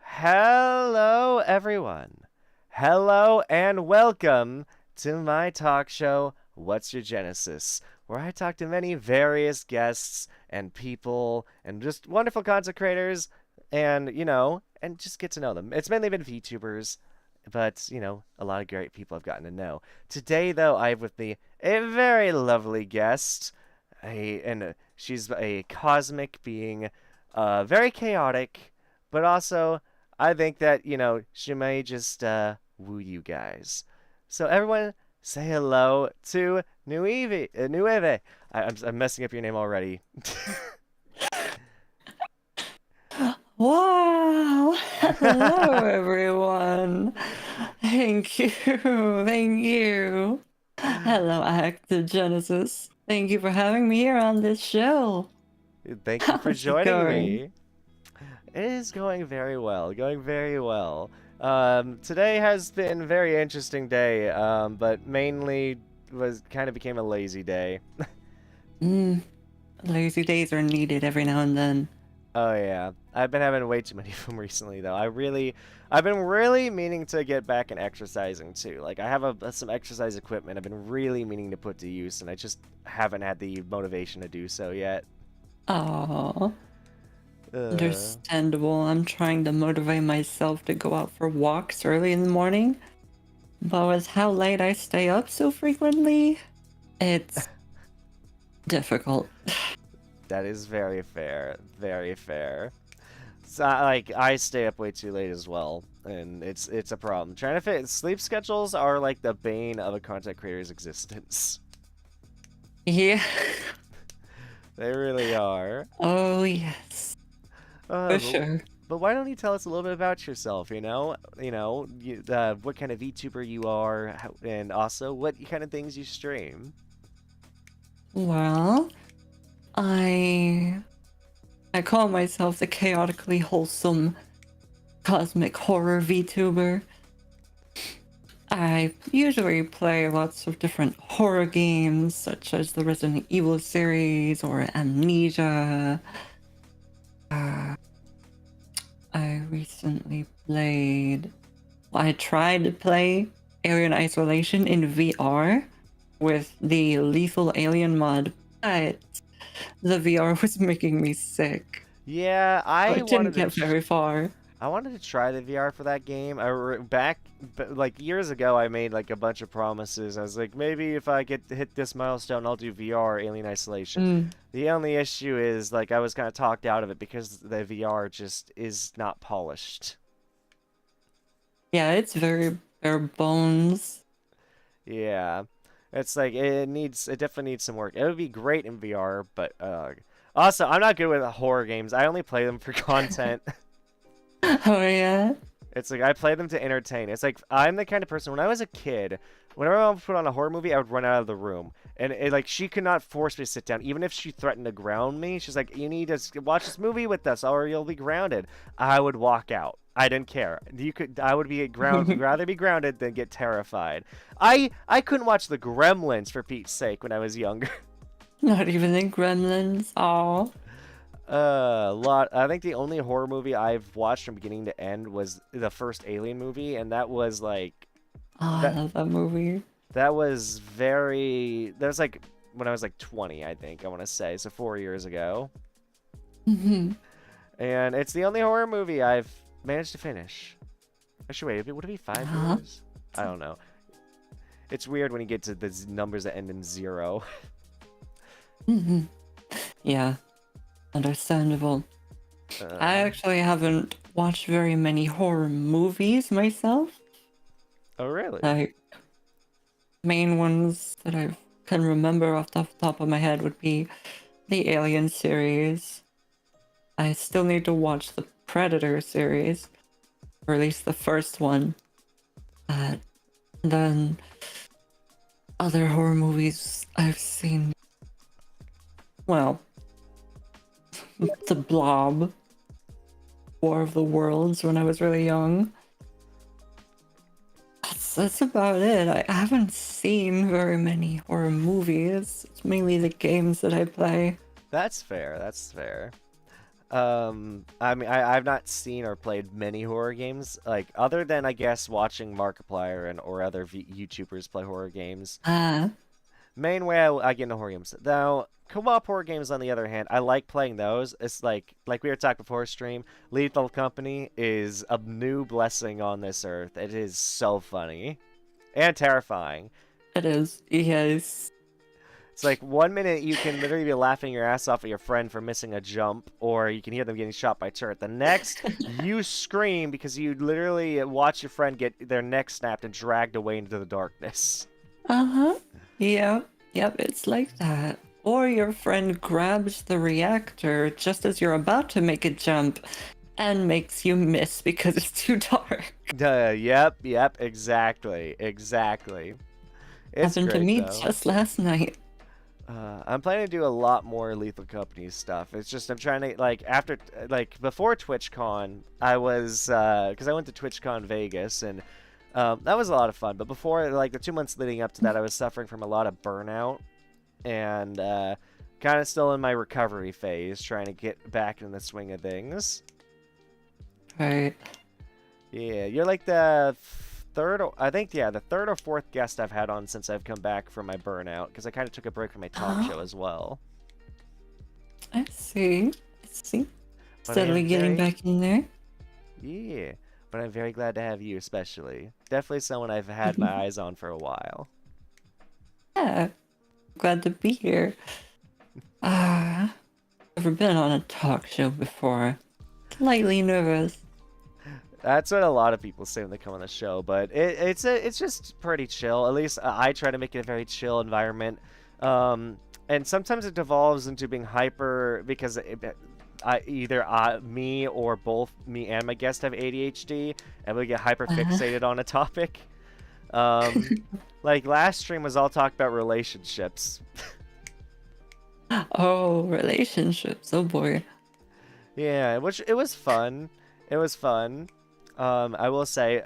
Hello, everyone. Hello, and welcome to my talk show, What's Your Genesis, where I talk to many various guests and people and just wonderful content creators and, and just get to know them. It's mainly been VTubers, but, a lot of great people I've gotten to know. Today, though, I have with me a very lovely guest, she's a cosmic being, very chaotic, but also I think that, she may just woo you guys. So everyone, say hello to Nuivhi. I'm messing up your name already. Wow! Hello, everyone. Thank you. Thank you. Hello, Active Genesis. Thank you for having me here on this show. Thank you for How's it joining going? me. It is going very well, going very well. Today has been a very interesting day, but mainly became a lazy day. Mm, lazy days are needed every now and then. Oh yeah, I've been having way too many of them recently though. I've been really meaning to get back in exercising too. Like I have some exercise equipment I've been really meaning to put to use, and I just haven't had the motivation to do so yet. Oh, Uh, understandable. I'm trying to motivate myself to go out for walks early in the morning, but with how late I stay up so frequently, it's difficult. that is very fair, very fair. So, I stay up way too late as well, and it's a problem. Trying to fit sleep schedules are like the bane of a content creator's existence. Yeah. They really are. Oh, yes. Uh, For but, sure. but why don't you tell us a little bit about yourself? What kind of VTuber you are, and also what kind of things you stream. Well, I I call myself the chaotically wholesome cosmic horror VTuber. I usually play lots of different horror games, such as the Resident Evil series or Amnesia. Uh, I recently played. I tried to play Alien Isolation in VR with the Lethal Alien mod, but the VR was making me sick. Yeah, So I didn't get very far. I wanted to try the VR for that game. Like years ago, I made like a bunch of promises. I was like, maybe if I get to hit this milestone, I'll do VR Alien Isolation. Mm. The only issue is like I was kind of talked out of it because the VR just is not polished. Yeah, it's very bare bones. Yeah, it's like it definitely needs some work. It would be great in VR, but also I'm not good with horror games. I only play them for content. Oh yeah. It's like I play them to entertain. It's like I'm the kind of person when I was a kid, whenever I would put on a horror movie, I would run out of the room. And like she could not force me to sit down, even if she threatened to ground me. She's like, "You need to watch this movie with us, or you'll be grounded." I would walk out. I didn't care. I would be rather be grounded than get terrified. I couldn't watch the Gremlins for Pete's sake when I was younger. Not even the Gremlins. Oh. Lot. I think the only horror movie I've watched from beginning to end was the first Alien movie, and that was like Oh, I love that movie. that was very. That was like when I was like 20, I think I want to say, so 4 years ago. Hmm. And it's the only horror movie I've managed to finish. Actually, wait, would it be 5 years? I don't know. It's weird when you get to the numbers that end in 0. Hmm. Yeah, understandable. I actually haven't watched very many horror movies myself. Oh, really? Like, main ones that I can remember off the top of my head would be the Alien series. I still need to watch the Predator series, or at least the first one. And then other horror movies I've seen. Well, The Blob, War of the Worlds when I was really young. That's about it. I haven't seen very many horror movies. It's mainly the games that I play. That's fair. That's fair. I mean, I've not seen or played many horror games, like other than I guess watching Markiplier and or other YouTubers play horror games. Ah, Main way I get into horror games. Now, co-op horror games, on the other hand, I like playing those. It's like we were talking before stream. Lethal Company is a new blessing on this earth. It is so funny and terrifying. it is. Yes. It's like 1 minute you can literally be laughing your ass off at your friend for missing a jump, or you can hear them getting shot by turret. The next, you scream because you literally watch your friend get their neck snapped and dragged away into the darkness. Uh-huh. Yep. Yep, it's like that. Or your friend grabs the reactor just as you're about to make a jump and makes you miss because it's too dark. Yep, exactly. It's Happened to great, me though. just last night. I'm planning to do a lot more Lethal Company stuff. It's just I'm trying to before TwitchCon, I was because I went to TwitchCon Vegas and that was a lot of fun. But before, like the 2 months leading up to that, I was suffering from a lot of burnout and kind of still in my recovery phase, trying to get back in the swing of things. Right. Yeah, you're like the the third or fourth guest I've had on since I've come back from my burnout, because I kind of took a break from my talk show as well. I see. I see. But Steadily getting back in there. Yeah, but I'm very glad to have you, especially. Definitely someone I've had my eyes on for a while. Yeah. Glad to be here. Never been on a talk show before. Slightly nervous. That's what a lot of people say when they come on the show, but it's just pretty chill. At least I try to make it a very chill environment. And sometimes it devolves into being hyper because either me or both me and my guest have ADHD, and we get hyper Uh, fixated on a topic. Um, like last stream was all talk about relationships. oh, relationships. Oh boy. Yeah, which it was fun. It was fun. I will say,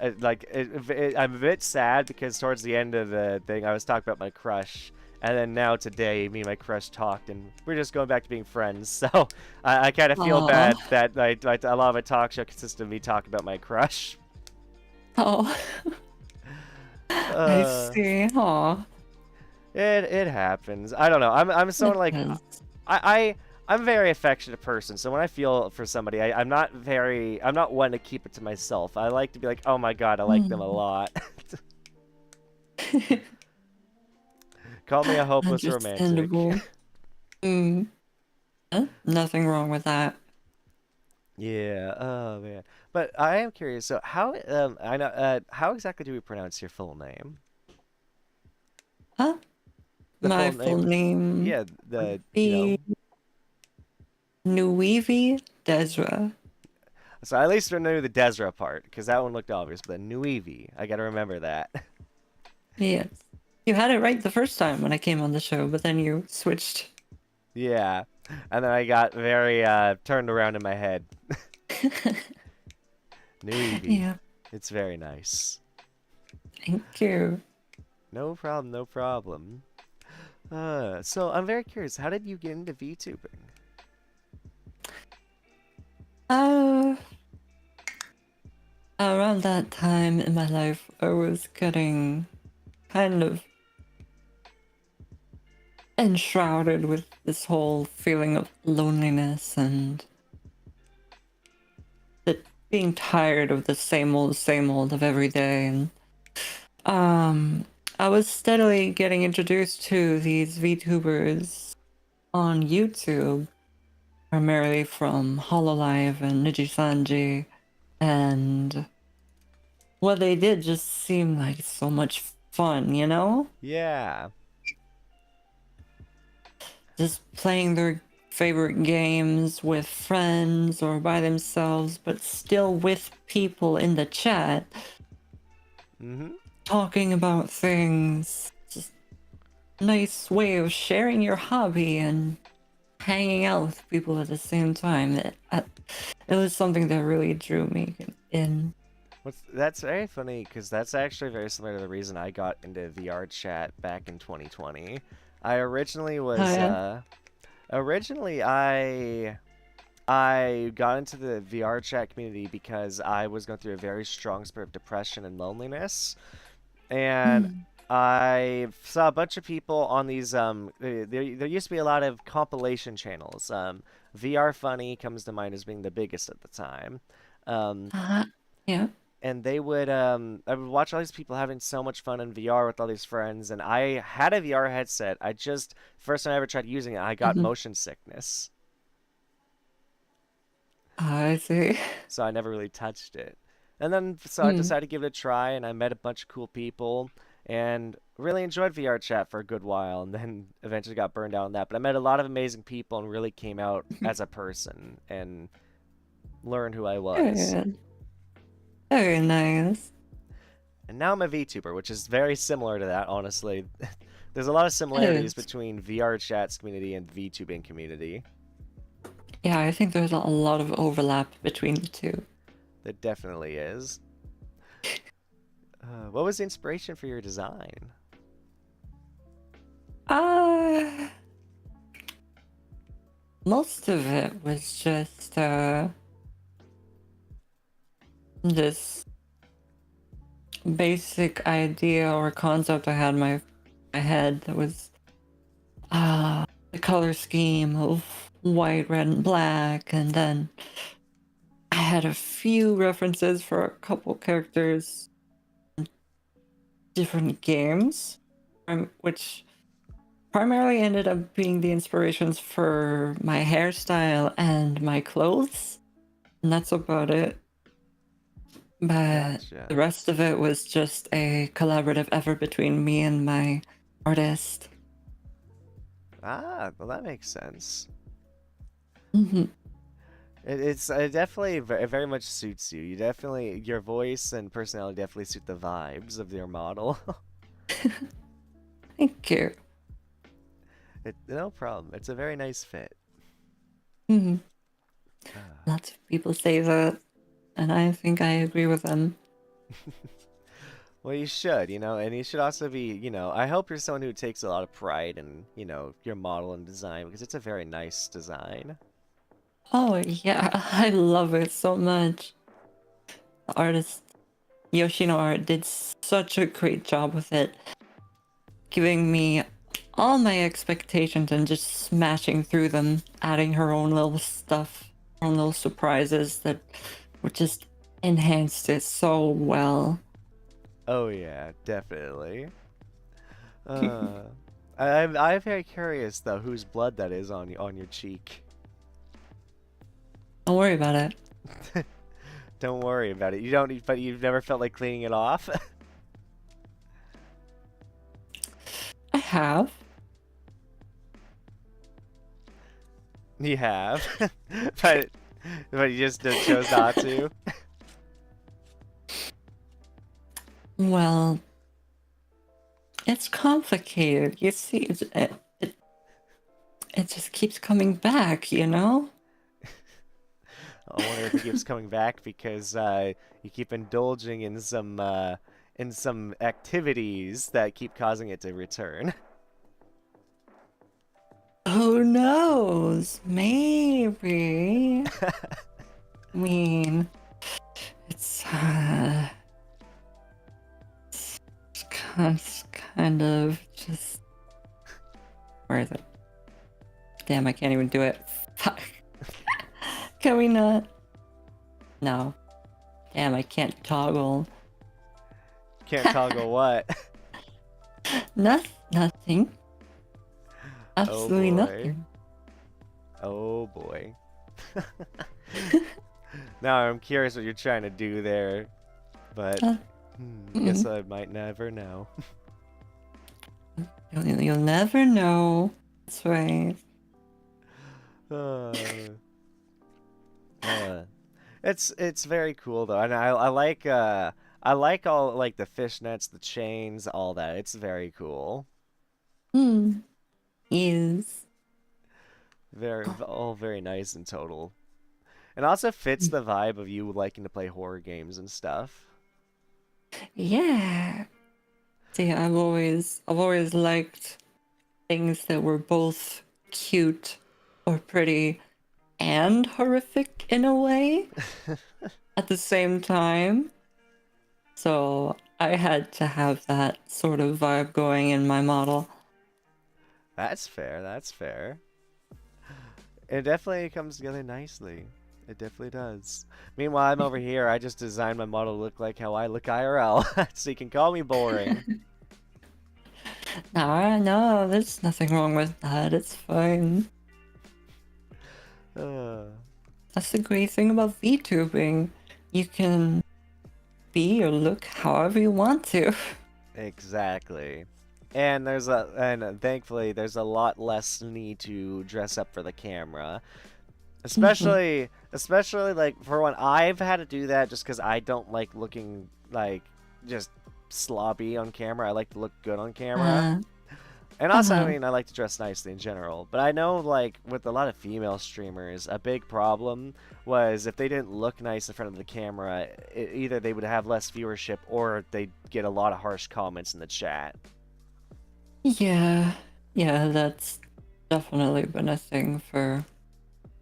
I'm a bit sad because towards the end of the thing, I was talking about my crush, and then now today, me and my crush talked, and we're just going back to being friends. So I kind of feel Aw. bad that like a lot of my talk show consists of me talking about my crush. Oh, I Uh, see. Aw. it happens. I don't know. I'm someone It like does. I'm a very affectionate person, so when I feel for somebody, I'm not one to keep it to myself. I like to be like, oh my god, I like them a Mm. lot. Call me a hopeless romantic. Understandable. Mm. Nothing wrong with that. Yeah, oh man. But I am curious, so I know how exactly do we pronounce your full name? Huh? The My full full name? name Yeah, would the be Nuivhi Dhezra. so I at least knew the Desra part, because that one looked obvious, but the Nuivhi, I gotta remember that. Yes. You had it right the first time when I came on the show, but then you switched. Yeah. And then I got very turned around in my head. Nuivhi. Yeah, It's very nice. thank you. No problem, no problem. So I'm very curious, how did you get into VTubing? Uh, Around that time in my life, I was getting kind of enshrouded with this whole feeling of loneliness and the being tired of the same old of every day. And um, I was steadily getting introduced to these VTubers on YouTube, primarily from Hololive and Niji and what they did just seemed like so much fun, you know? Yeah. Just playing their favorite games with friends or by themselves, but still with people in the chat, Mm-hmm. talking about things. Just nice way of sharing your hobby and hanging out with people at the same time. It was something that really drew me in. That's very funny because that's actually very similar to the reason I got into VR chat back in 2020. I originally Oh was yeah. originally I got into the VR chat community because I was going through a very strong spurt of depression and loneliness, and Mm. I saw a bunch of people on these there used to be a lot of compilation channels. VR Funny comes to mind as being the biggest at the time. Um, Uh, yeah. and I would watch all these people having so much fun in VR with all these friends, and I had a VR headset. I just first time I ever tried using it, I got Mhm. motion sickness, I see. so I never really touched it. And then so I Mm. decided to give it a try, and I met a bunch of cool people, and really enjoyed VR chat for a good while, and then eventually got burned out on that. But I met a lot of amazing people, and really came out as a person and learned who I was. Good. Very nice. And now I'm a VTuber, which is very similar to that, honestly. There's a lot of It similarities is. between VR chat's community and VTubing community. Yeah, I think there's a lot of overlap between the two. There definitely is. What was the inspiration for your design? Uh, Most of it was just this basic idea or concept I had in my head that was the color scheme of white, red, and black, and then I had a few references for a couple characters, different games, which primarily ended up being the inspirations for my hairstyle and my clothes. and that's about it. But Gotcha. the rest of it was just a collaborative effort between me and my artist. Ah, well, that makes sense. Hmm. It definitely it very much suits you. You definitely your voice and personality definitely suit the vibes of your model. Thank you. No problem. It's a very nice fit. Hmm. Ah. Lots of people say that, and I think I agree with them. Well, you should, and you should also be, I hope you're someone who takes a lot of pride in, your model and design because it's a very nice design. Oh yeah, I love it so much. The artist Yoshino Art did such a great job with it, giving me all my expectations and just smashing through them, adding her own little stuff, her own little surprises that were just enhanced it so well. Oh yeah, definitely. Uh, I'm very curious though whose blood that is on your cheek. Don't worry about it. Don't worry about it. You don't, but you've never felt like cleaning it off. I have. You have, but you just chose not to. Well, it's complicated. You see, it just keeps coming back, you know? I wonder if it keeps coming back because you keep indulging in some activities that keep causing it to return. Who knows? Maybe. I mean, it's, it's kind of just. Where is it? Damn, I can't even do it. Fuck. Can we not? No. Damn, I can't toggle. Can't toggle what? Nothing. Oh Absolutely boy. nothing. Oh boy. Now I'm curious what you're trying to do there, but Uh, guess mm, I might never know. you'll never know. That's right. Uh, uh, it's very cool though, and I like all like the fishnets, the chains, all that. It's very cool. Hmm. Is. All very nice in total. It also fits the vibe of you liking to play horror games and stuff. Yeah. See, I've always liked things that were both cute or pretty and horrific in a way at the same time. So I had to have that sort of vibe going in my model. That's fair. That's fair. It definitely comes together nicely. It definitely does. Meanwhile, I'm over here. I just designed my model to look like how I look IRL, so you can call me boring. No, there's nothing wrong with that. It's fine. Uh, That's the great thing about VTubing. You can be or look however you want to. exactly. And thankfully there's a lot less need to dress up for the camera. Mhm. Especially like for when I've had to do that just because I don't like looking like just sloppy on camera. I like to look good on camera. Uh, And also, I uh-huh. mean, I like to dress nicely in general. But I know, like, with a lot of female streamers, a big problem was if they didn't look nice in front of the camera, either they would have less viewership or they'd get a lot of harsh comments in the chat. Yeah, yeah, that's definitely been a thing for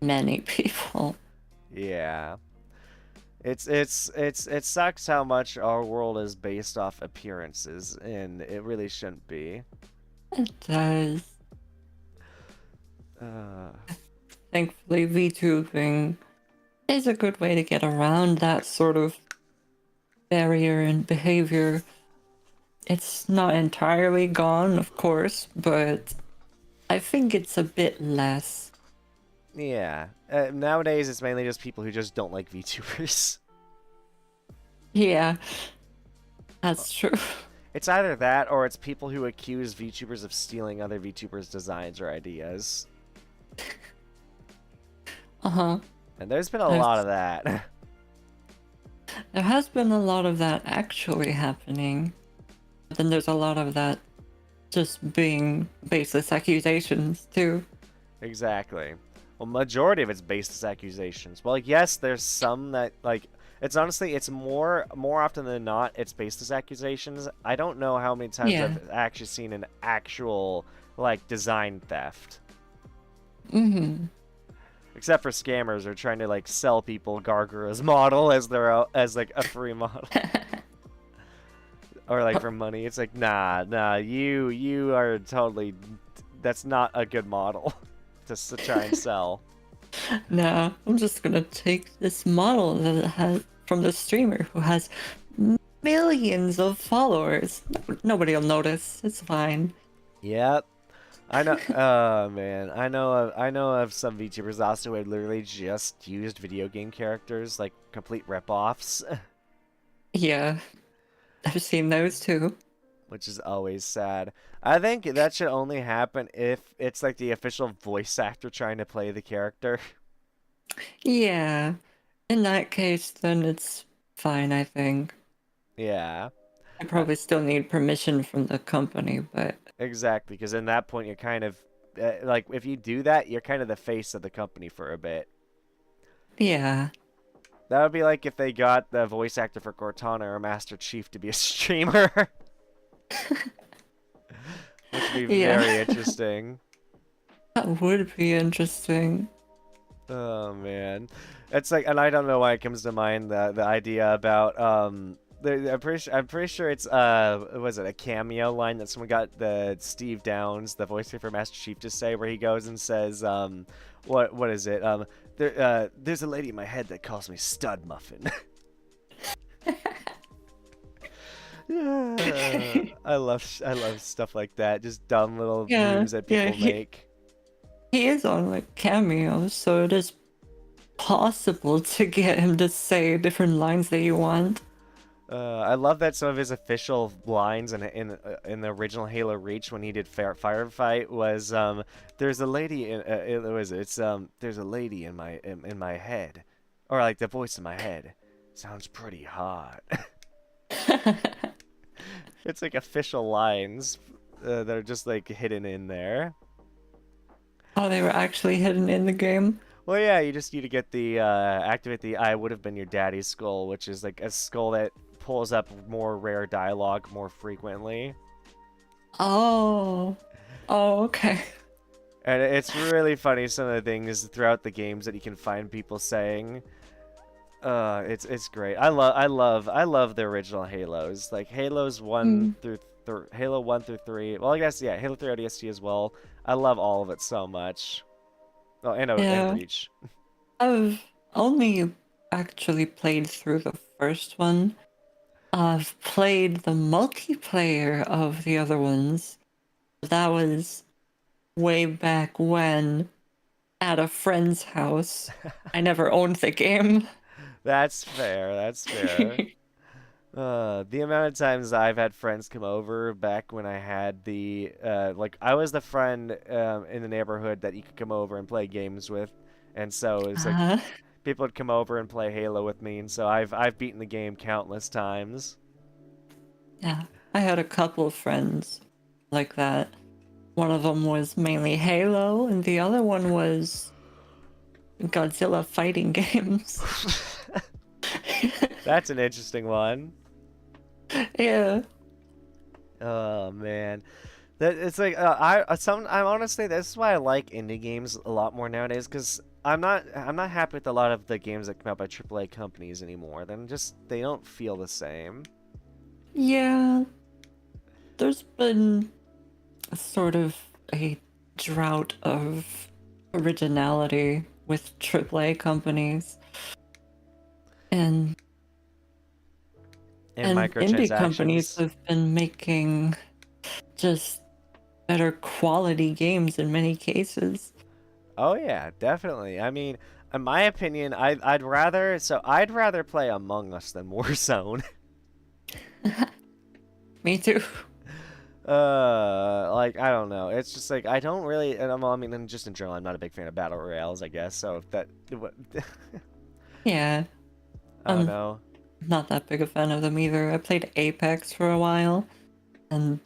many people. Yeah. It sucks how much our world is based off appearances, and it really shouldn't be. It does. Uh, Thankfully, VTubing is a good way to get around that sort of barrier and behavior. It's not entirely gone, of course, but I think it's a bit less. Yeah. Nowadays, it's mainly just people who just don't like VTubers. Yeah, that's true. It's either that or it's people who accuse VTubers of stealing other VTubers' designs or ideas. Uh-huh. And there's been a There's, lot of that. there has been a lot of that actually happening. But then there's a lot of that just being baseless accusations too. Exactly. Well, majority of it's baseless accusations. Well, like, yes, there's some that like it's honestly it's more often than not it's baseless accusations. I don't know how many times Yeah. I've actually seen an actual like design theft. Mm-hmm. Except for scammers who are trying to like sell people Gargura's model as their as like a free model. Or like for money. It's like nah, you are totally that's not a good model just to try and sell. No, I'm just gonna take this model that it has from the streamer who has millions of followers. Nobody will notice. It's fine. Yep. I know oh man. I know of some VTubers also who had literally just used video game characters, like complete rip-offs. Yeah, I've seen those too. Which is always sad. I think that should only happen if it's like the official voice actor trying to play the character. Yeah, in that case, then it's fine, I think. Yeah. I probably still need permission from the company, but Exactly, because in that point you're kind of like if you do that, you're kind of the face of the company for a bit. yeah. That would be like if they got the voice actor for Cortana or Master Chief to be a streamer, which would be Yeah. very interesting. That would be interesting. Oh man, it's like, and I don't know why it comes to mind the idea about I'm pretty sure it's was it a cameo line that someone got the Steve Downs, the voice for Master Chief, to say where he goes and says what is it there's a lady in my head that calls me Stud Muffin. Yeah, I love stuff like that, just dumb little Yeah, memes that yeah, people make. he is on like cameos, so it is possible to get him to say different lines that you want. I love that some of his official lines in the original Halo Reach when he did Firefight was there's a lady in it was it's there's a lady in my head, or like the voice in my head sounds pretty hot. It's like official lines that are just like hidden in there. Oh, they were actually hidden in the game. Well, yeah, you just need to get the activate the I would have been your daddy's skull, which is like a skull that pulls up more rare dialogue more frequently. Oh, oh, okay. And it's really funny some of the things throughout the games that you can find people saying. It's great. I love the original Halos. Like Halos 1 Mm, through Halo 1 through 3. Well, I guess yeah, Halo 3 ODST as well. I love all of it so much. Oh, and yeah, Reach. I've only actually played through the first one. I've played the multiplayer of the other ones. That was way back when at a friend's house. I never owned the game. That's fair. That's fair. The amount of times I've had friends come over back when I had the like I was the friend in the neighborhood that you could come over and play games with, and so it's like Uh, people would come over and play Halo with me, and so I've beaten the game countless times. yeah, I had a couple of friends like that. One of them was mainly Halo, and the other one was Godzilla fighting games. That's an interesting one. Yeah. Oh man, that it's like I'm honestly this is why I like indie games a lot more nowadays because I'm not happy with a lot of the games that come out by AAA companies anymore. Then just they don't feel the same. Yeah. There's been sort of a drought of originality with AAA companies. And And indie companies microtransactions. have been making just better quality games in many cases. Oh yeah, definitely. I mean, in my opinion, I'd rather play Among Us than Warzone. Me too. Like I don't know. It's just like I don't really, and I mean, and just in general, I'm not a big fan of battle royales, I guess. So if that, Yeah, I don't I'm know. not that big a fan of them either. I played Apex for a while, and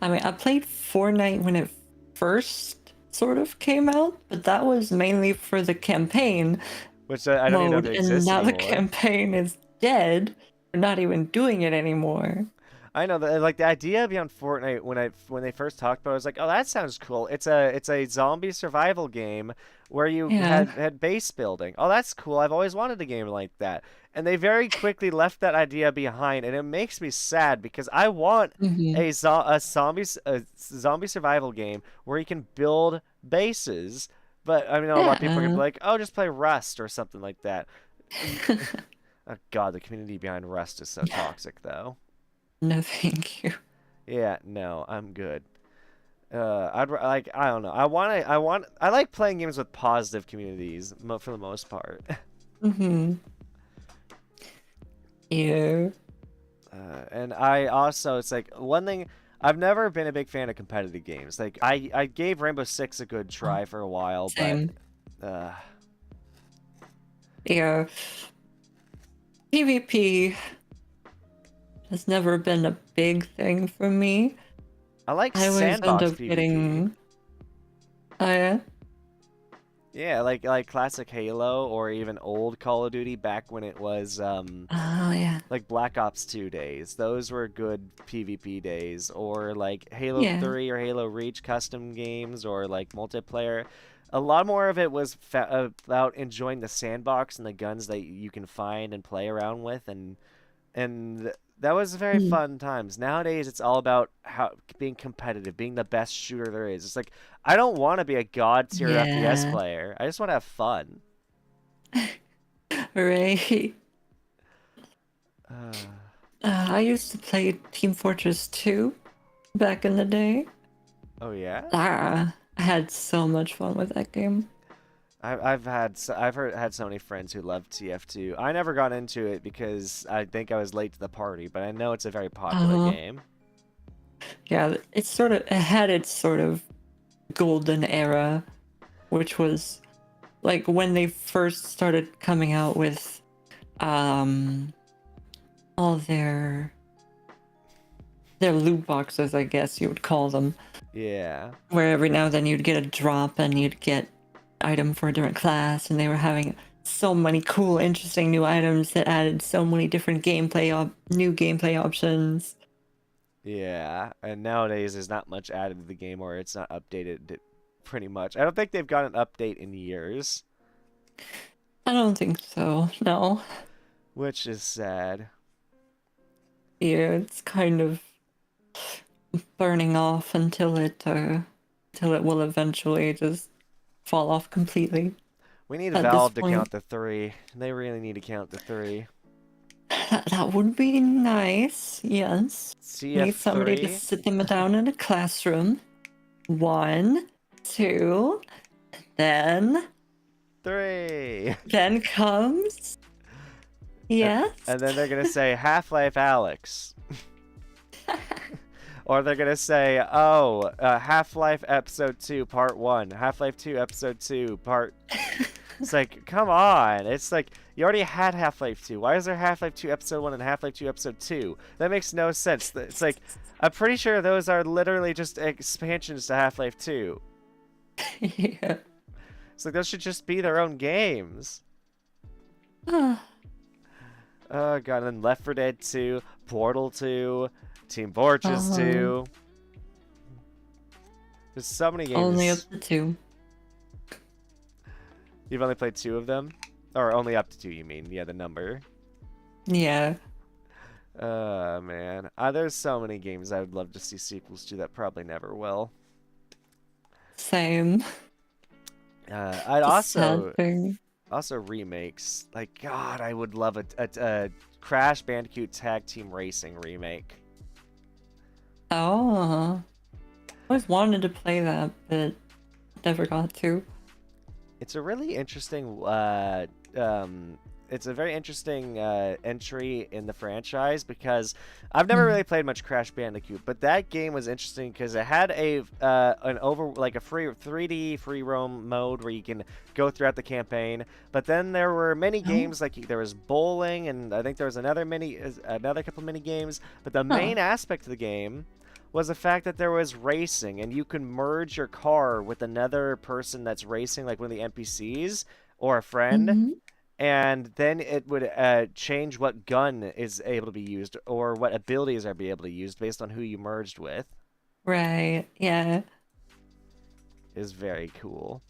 I mean, I played Fortnite when it first sort of came out, but that was mainly for the campaign Which I don't even know if mode, it and exists now the anymore. campaign is dead. We're not even doing it anymore. I know that like the idea beyond Fortnite when they first talked about it, I was like, oh, that sounds cool. It's a zombie survival game where you Yeah. had base building. Oh, that's cool. I've always wanted a game like that. And they very quickly left that idea behind, and it makes me sad because I want Hmm. a zombie survival game where you can build bases. But I mean, a lot of people are gonna be Yeah. like, oh, just play Rust or something like that. Oh God, the community behind Rust is so toxic, though. No, thank you. Yeah, no, I'm good. Like I don't know. I like playing games with positive communities for the most part. Hmm. Yeah. And I also it's like one thing I've never been a big fan of competitive games. Like I gave Rainbow Six a good Oh, try for a while, but same. uh, Yeah. PvP has never been a big thing for me. I like I always end sandbox up PvP. getting. Oh, yeah? Yeah, like classic Halo or even old Call of Duty back when it was Oh, yeah. like Black Ops 2 days. Those were good PvP days. Or like Halo Yeah. 3 or Halo Reach custom games or like multiplayer. A lot more of it was about enjoying the sandbox and the guns that you can find and play around with and that was very Mhm. fun times. Nowadays it's all about how being competitive, being the best shooter there is. It's like I don't want to be a god tier FPS Yeah. player. I just want to have fun. Right. Uh, I used to play Team Fortress 2 back in the day. oh yeah? I had so much fun with that game. I've had so many friends who love TF2. I never got into it because I think I was late to the party, but I know it's a very popular Uh-huh. game. Yeah, it had its sort of golden era, which was like when they first started coming out with um all their loot boxes, I guess you would call them, Yeah. where every now and then you'd get a drop and you'd get item for a different class, and they were having so many cool, interesting new items that added so many different new gameplay options. Yeah. And nowadays there's not much added to the game or it's not updated pretty much. I don't think they've got an update in years, I don't think so. No. which is sad. Yeah, it's kind of burning off until it will eventually just fall off completely We need at this Valve to point. count to 3. They really need to count to 3. That would be nice, yes. We need somebody to CF3? sit them down in a classroom. One, two, then 3. then comes And, yes. and then they're gonna say Half-Life Alex. Or they're gonna say, oh, Half-Life Episode 2 Part 1, Half-Life 2 Episode 2 Part... It's like, come on. It's like, you already had Half-Life 2. Why is there Half-Life 2 Episode 1 and Half-Life 2 Episode 2? That makes no sense. It's like, I'm pretty sure those are literally just expansions to Half-Life 2. Yeah. It's like, those should just be their own games. Oh god, and then Left 4 Dead 2, Portal 2, Team Fortress Uh-huh. 2. There's so many Only up games. to two. You've only played 2 of them? Or only up to 2, you mean? Yeah, the number. Yeah. Man. There's so many games I would love to see sequels to that probably never will. Same. I'd The sad thing. also remakes. Like, God, I would love a Crash Bandicoot Tag Team Racing remake. Oh. I always wanted to play that, but never got to. It's a really interesting it's a very interesting entry in the franchise because I've never Mm. really played much Crash Bandicoot, but that game was interesting because it had a free 3D free roam mode where you can go throughout the campaign. But then there were many Oh. games like there was bowling, and I think there was another couple mini games. But the Huh. main aspect of the game was the fact that there was racing, and you can merge your car with another person that's racing, like one of the NPCs or a friend, Mm-hmm. and then it would change what gun is able to be used or what abilities are be able to use based on who you merged with. Right. Yeah. Is very cool.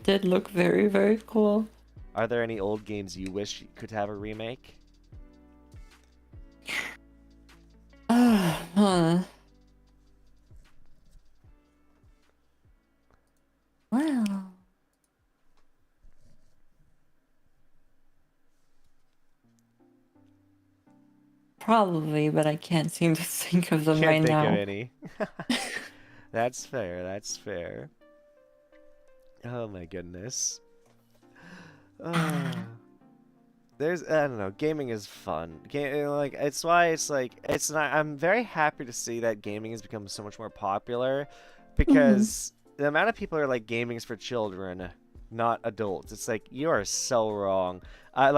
Did look very, very cool. Are there any old games you wish could have a remake? Huh. Well, probably, but I can't seem to think of them Can't right think of now. any. That's fair. That's fair. Oh my goodness. There's I don't know. Gaming is fun. Like it's why it's like it's not. I'm very happy to see that gaming has become so much more popular, Mhm. because the amount of people are like gaming's for children, not adults. It's like you are so wrong. So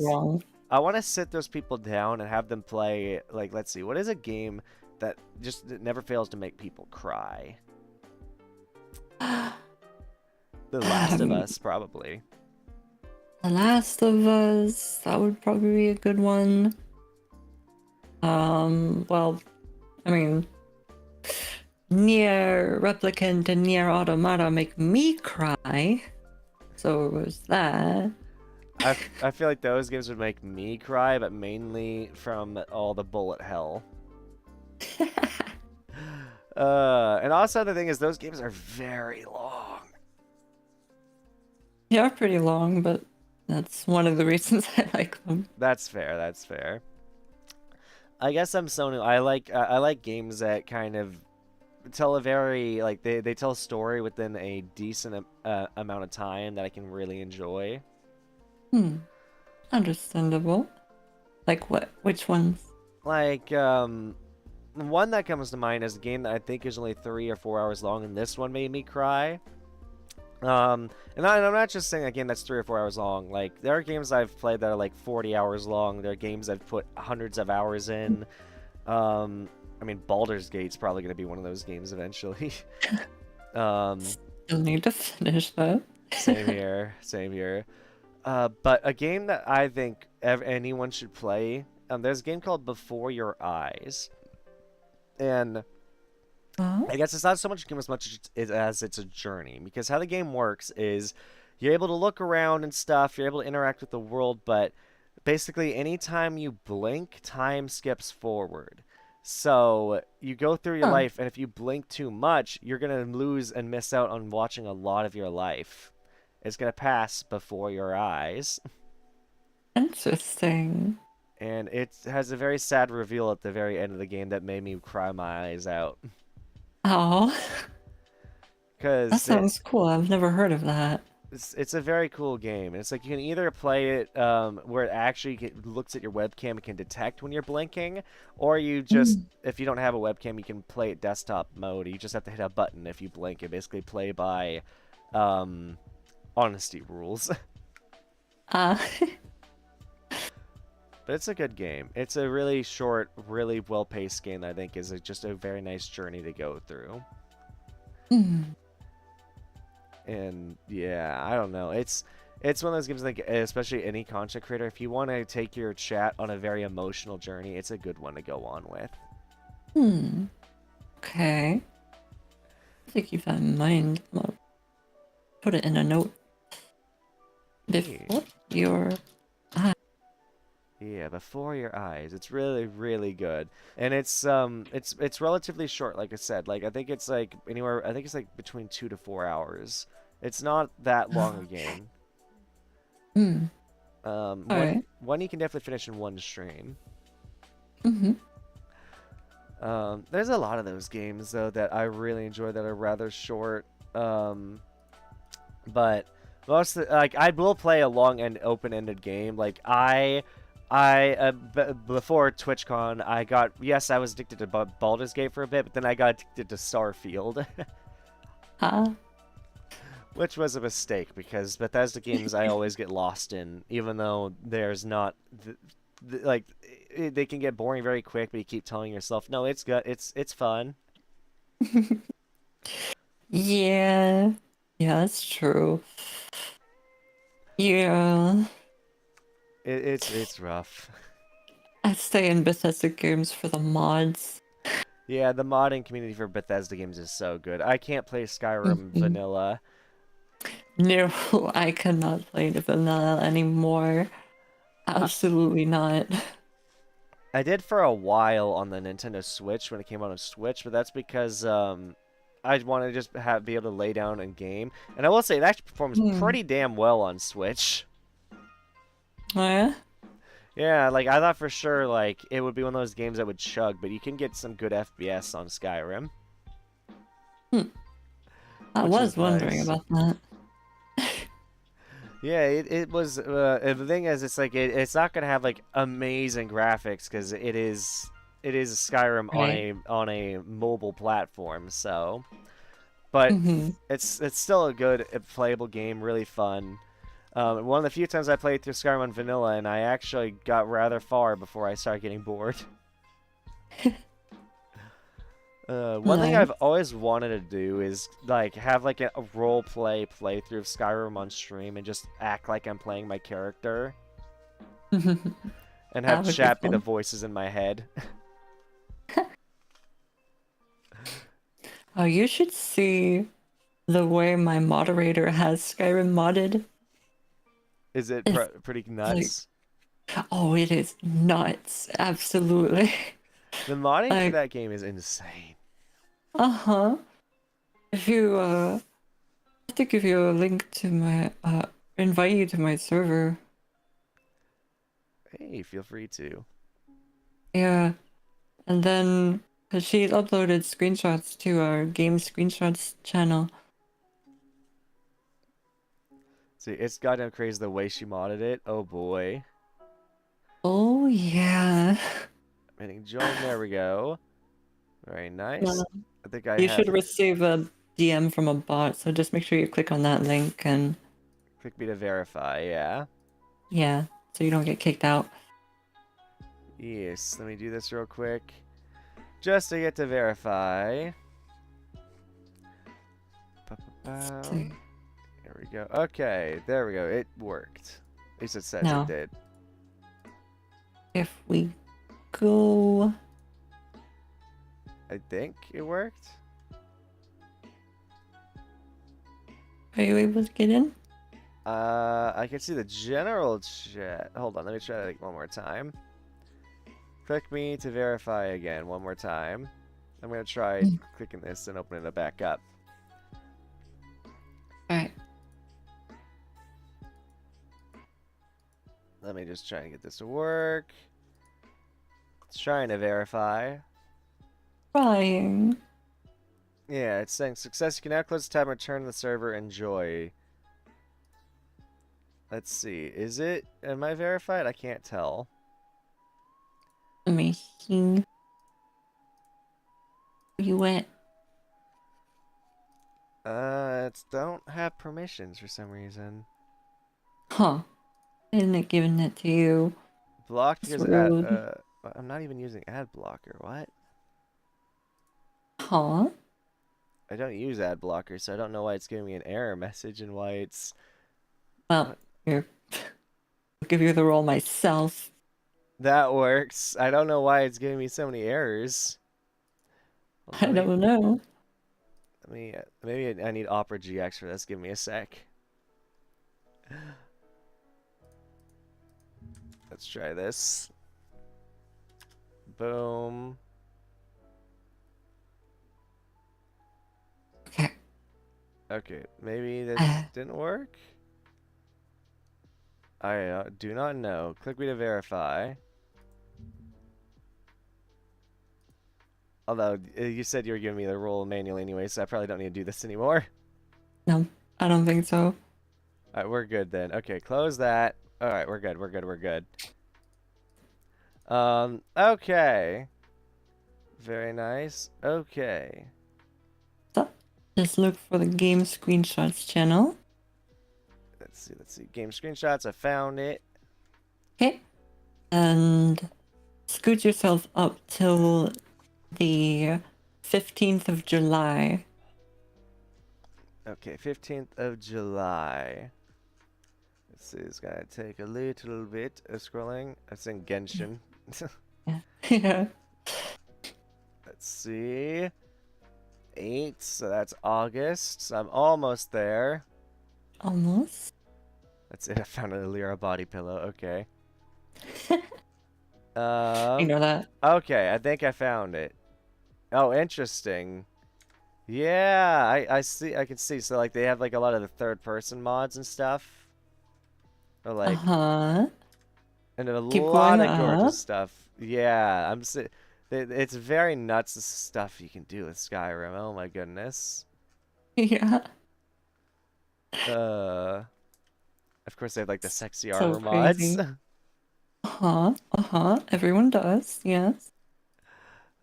wrong. I wanna sit those people down and have them play, like, let's see, what is a game that just never fails to make people cry? The Last of Um, Us, probably. The Last of Us, that would probably be a good one. Well, I mean, Near Replicant and Near Automata make me cry. So it was that. I feel like those games would make me cry, but mainly from all the bullet hell. And also the thing is, those games are very long. They are pretty long, but that's one of the reasons I like them. That's fair. That's fair. I guess I'm so new. I like games that kind of tell a very like they tell a story within a decent amount of time that I can really enjoy. Hmm, understandable. Like what? Which ones? Like one that comes to mind is a game that I think is only 3 or 4 hours long, and this one made me cry. And I'm not just saying a game that's 3 or 4 hours long. Like, there are games I've played that are like 40 hours long. There are games I've put hundreds of hours in. Um, I mean, Baldur's Gate's probably going to be one of those games eventually. um, You'll need to finish that. Same here, same here. But a game that I think anyone should play, there's a game called Before Your Eyes. And Huh? I guess it's not so much a game as much as it's a journey, because how the game works is you're able to look around and stuff, you're able to interact with the world, but basically anytime you blink, time skips forward. So you go through your Huh. life, and if you blink too much, you're gonna lose and miss out on watching a lot of your life. It's gonna pass before your eyes, Interesting. and it has a very sad reveal at the very end of the game that made me cry my eyes out. Oh, that Because sounds cool. I've never heard of that. it's a very cool game. It's like you can either play it where it actually looks at your webcam and can detect when you're blinking, or you just, Mm. if you don't have a webcam, you can play it desktop mode. You just have to hit a button if you blink and basically play by um, honesty rules. Uh, But it's a good game. It's a really short, really well-paced game that I think is just a very nice journey to go through. mm. And yeah, I don't know. It's one of those games like, especially any content creator, if you want to take your chat on a very emotional journey, it's a good one to go on with. Hmm. Okay. To keep that in mind. I'll put it in a note. Yeah. Before your eye. Yeah, Before Your Eyes. It's really, really good. And it's relatively short, like I said. Like I think it's like anywhere I think it's like between 2 to 4 hours. It's not that long a game. Hmm. All One right. one you can definitely finish in one stream. Mm-hmm. There's a lot of those games though that I really enjoy that are rather short. But most like I will play a long and open-ended game. Like before TwitchCon, I was addicted to Baldur's Gate for a bit, but then I got addicted to Starfield, Huh? which was a mistake because Bethesda games I always get lost in, even though there's not like they can get boring very quick, but you keep telling yourself, no, it's good, it's fun. Yeah. Yeah, that's true. Yeah. It's rough. I stay in Bethesda games for the mods. Yeah, the modding community for Bethesda games is so good. I can't play Skyrim Mhm. vanilla. No, I cannot play the vanilla anymore. I, Absolutely not. I did for a while on the Nintendo Switch when it came out on Switch, but that's because I wanted to just be able to lay down and game. And I will say it actually performs Hmm. pretty damn well on Switch. Oh, yeah? Yeah, like I thought for sure like it would be one of those games that would chug, but you can get some good FPS on Skyrim, Hmm. I which is was wondering nice. about that. Yeah, it was. The thing is, it's like it's not gonna have like amazing graphics because it is Skyrim Right. on a mobile platform. So, but Mm-hmm. it's still a good playable game, really fun. One of the few times I played through Skyrim on vanilla, and I actually got rather far before I started getting bored. One thing I've Nice. always wanted to do is like have like a role playthrough of Skyrim on stream and just act like I'm playing my character and have That would be chat be the fun. voices in my head. Oh, you should see the way my moderator has Skyrim modded. Is it It's pretty like, nuts? oh, it is nuts. Absolutely. The modding for Like, that game is insane. uh-huh. If you, I have to give you a link to my, invite you to my server. Hey, feel free to. Yeah. And then, cause she uploaded screenshots to our game screenshots channel. See, it's goddamn crazy the way she modded it. Oh boy. Oh, yeah. Hitting join, there we go. Very nice. Uh, I think I You should have receive a DM from a bot, so just make sure you click on that link and click me to verify, yeah. yeah, so you don't get kicked out. Yes, let me do this real quick. Just to get to verify. So There we go. Okay, there we go. It worked. At least it says it now, did. if we go, I think it worked. are you able to get in? I can see the general chat. Hold on, let me try that one more time. Click me to verify again one more time. I'm gonna try clicking this and opening it back up. Alright. Let me just try and get this to work. It's trying to verify. Trying. Yeah, it's saying success. You can now close the tab and return to the server. Enjoy. Let's see. Is it? Am I verified? I can't tell. Let me see. Where you went? It's don't have permissions for some reason. Huh. Isn't it giving it to you? Blocked It's because rude. I'm not even using ad blocker. What? Huh? I don't use ad blocker, so I don't know why it's giving me an error message and why it's Well, what? here. I'll give you the role myself. That works. I don't know why it's giving me so many errors. Hold I on, don't know. maybe I need Opera GX for this. Give me a sec. Let's try this. Boom. Okay. Okay, maybe this Uh, didn't work. I do not know. Click me to verify. Although you said you were giving me the role manually anyway, so I probably don't need to do this anymore. No, I don't think so. All right, we're good then. Okay, close that. All right, we're good. We're good. We're good. Okay. Very nice. Okay. So, just look for the game screenshots channel. Let's see. Let's see. Game screenshots. I found it. Okay. And scoot yourself up till the 15th of July. Okay, 15th of July. Let's see. It's gonna take a little bit of scrolling. It's in Genshin. Yeah. Yeah. Let's see. 8, so that's August. So I'm almost there. Almost. That's it. I found a Lyra body pillow. Okay. Ignore that. Okay, I think I found it. Oh, interesting. Yeah, I see. I can see. So like they have like a lot of the third person mods and stuff. Or like Uh-huh. and a Keep lot going of gorgeous up. stuff. Yeah, it's very nuts the stuff you can do with Skyrim. Oh my goodness. Yeah. Uh of course they have like the sexy So armor mods. crazy. Uh-huh. Uh-huh. Everyone does. Yes.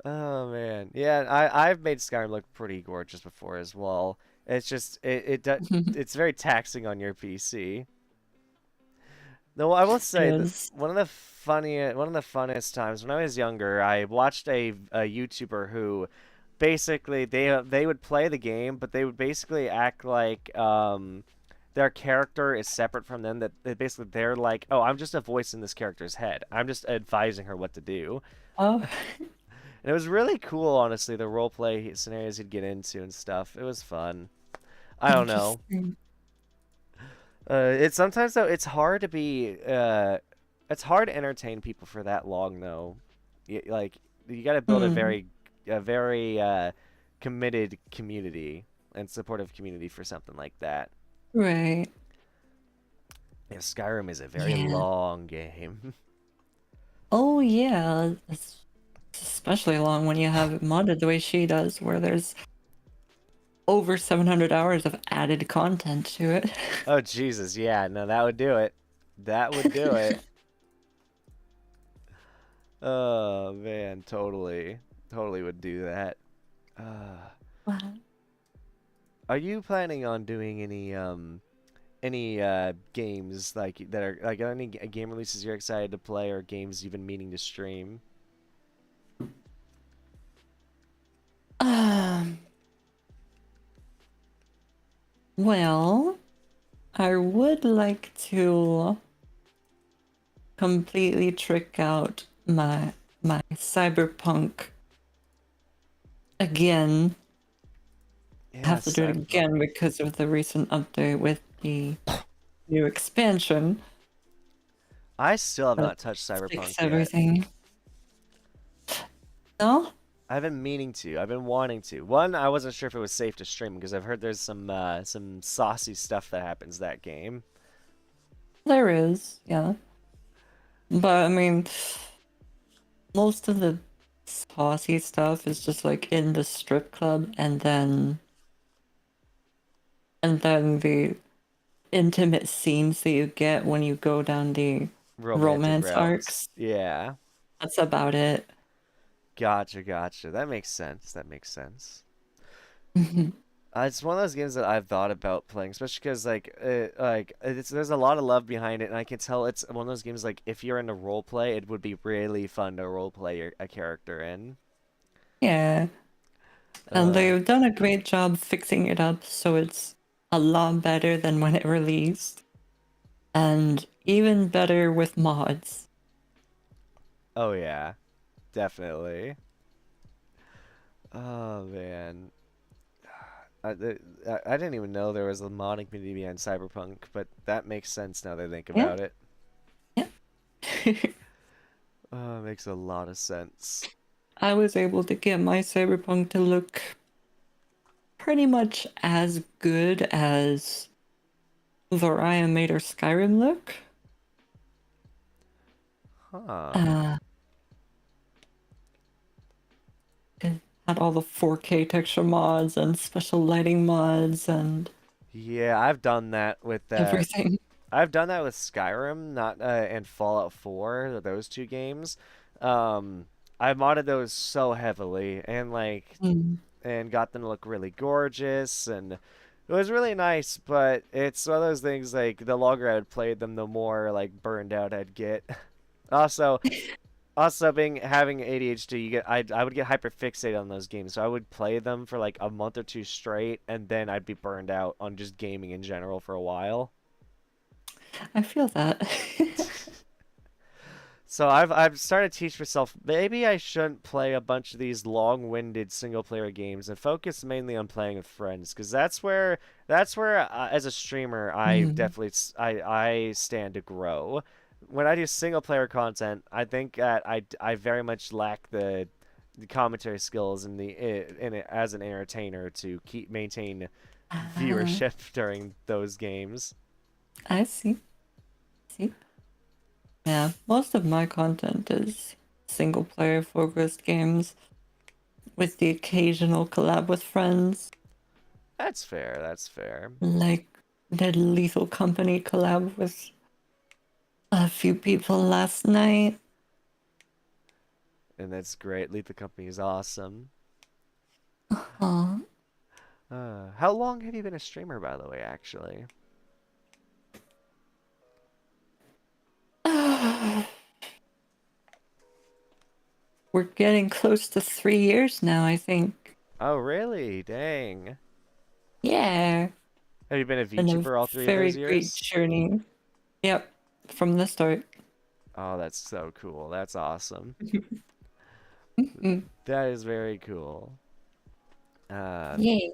Oh man, yeah. I've made Skyrim look pretty gorgeous before as well. It's just it's very taxing on your PC. No, I will It say that is. one of the funnest times when I was younger, I watched a YouTuber who basically they would play the game, but they would basically act like their character is separate from them. That basically they're like, oh, I'm just a voice in this character's head. I'm just advising her what to do. Oh, And it was really cool, honestly, the role play scenarios he'd get into and stuff. It was fun. I don't know. interesting. It's sometimes though it's hard to entertain people for that long though. Like you got to build Hmm. a very committed community and supportive community for something like that. Right. Yeah, Skyrim is a very Yeah. long game. Oh, yeah. It's especially long when you have it modded the way she does, where there's over 700 hours of added content to it. Oh Jesus, yeah, no, that would do it. That would do it. Oh man, totally would do that. Uh, Wow. are you planning on doing any games like that are like any game releases you're excited to play or games you've been meaning to stream? Um, well, I would like to completely trick out my cyberpunk again. I Yeah, have to do it Cyberpunk. again because of the recent update with the new expansion. I still have That not touched fix Cyberpunk yet. everything. No? I've been meaning to. I've been wanting to. One, I wasn't sure if it was safe to stream because I've heard there's some saucy stuff that happens that game. There is, yeah. But I mean, most of the saucy stuff is just like in the strip club and then the intimate scenes that you get when you go down the Romantic romance routes. arcs. Yeah. That's about it. Gotcha, gotcha. That makes sense. That makes sense. Mhm. It's one of those games that I've thought about playing, especially because there's a lot of love behind it, and I can tell it's one of those games like if you're into role play, it would be really fun to role play a character in. Yeah. And Uh, they've done a great job fixing it up so it's a lot better than when it released. And even better with mods. oh yeah, definitely. Oh man, I didn't even know there was a modding community behind Cyberpunk, but that makes sense now that I think Yeah. about it. Yeah. Oh, it makes a lot of sense. I was able to get my cyberpunk to look pretty much as good as Varia made her Skyrim look. Huh. Uh, had all the 4K texture mods and special lighting mods and Yeah, I've done that with that. everything. I've done that with Skyrim, not and Fallout 4, those two games. Um, I modded those so heavily Mm. and got them to look really gorgeous and it was really nice, but it's one of those things like the longer I would play them, the more like burned out I'd get. Also, also being having ADHD, I would get hyper fixated on those games. So I would play them for like a month or two straight and then I'd be burned out on just gaming in general for a while. I feel that. So I've started to teach myself maybe I shouldn't play a bunch of these long-winded single-player games and focus mainly on playing with friends because that's where as a streamer I Mm. definitely I stand to grow. When I do single-player content, I think that I very much lack the commentary skills and in it as an entertainer to keep maintain Ah, viewership during those games. I see. See? Yeah, most of my content is single player focused games with the occasional collab with friends. That's fair. That's fair. Like the Lethal Company collab with a few people last night. And that's great. Lead the Company is awesome. Aw. How long have you been a streamer, by the way, actually? We're getting close to 3 years now, I think. Oh, really? Dang. Yeah. Have you been a Been a VTuber all 3 of very those great years? journey. Yep. From the start. Oh, that's so cool. That's awesome. Mm. That is very cool. Uh, Yay.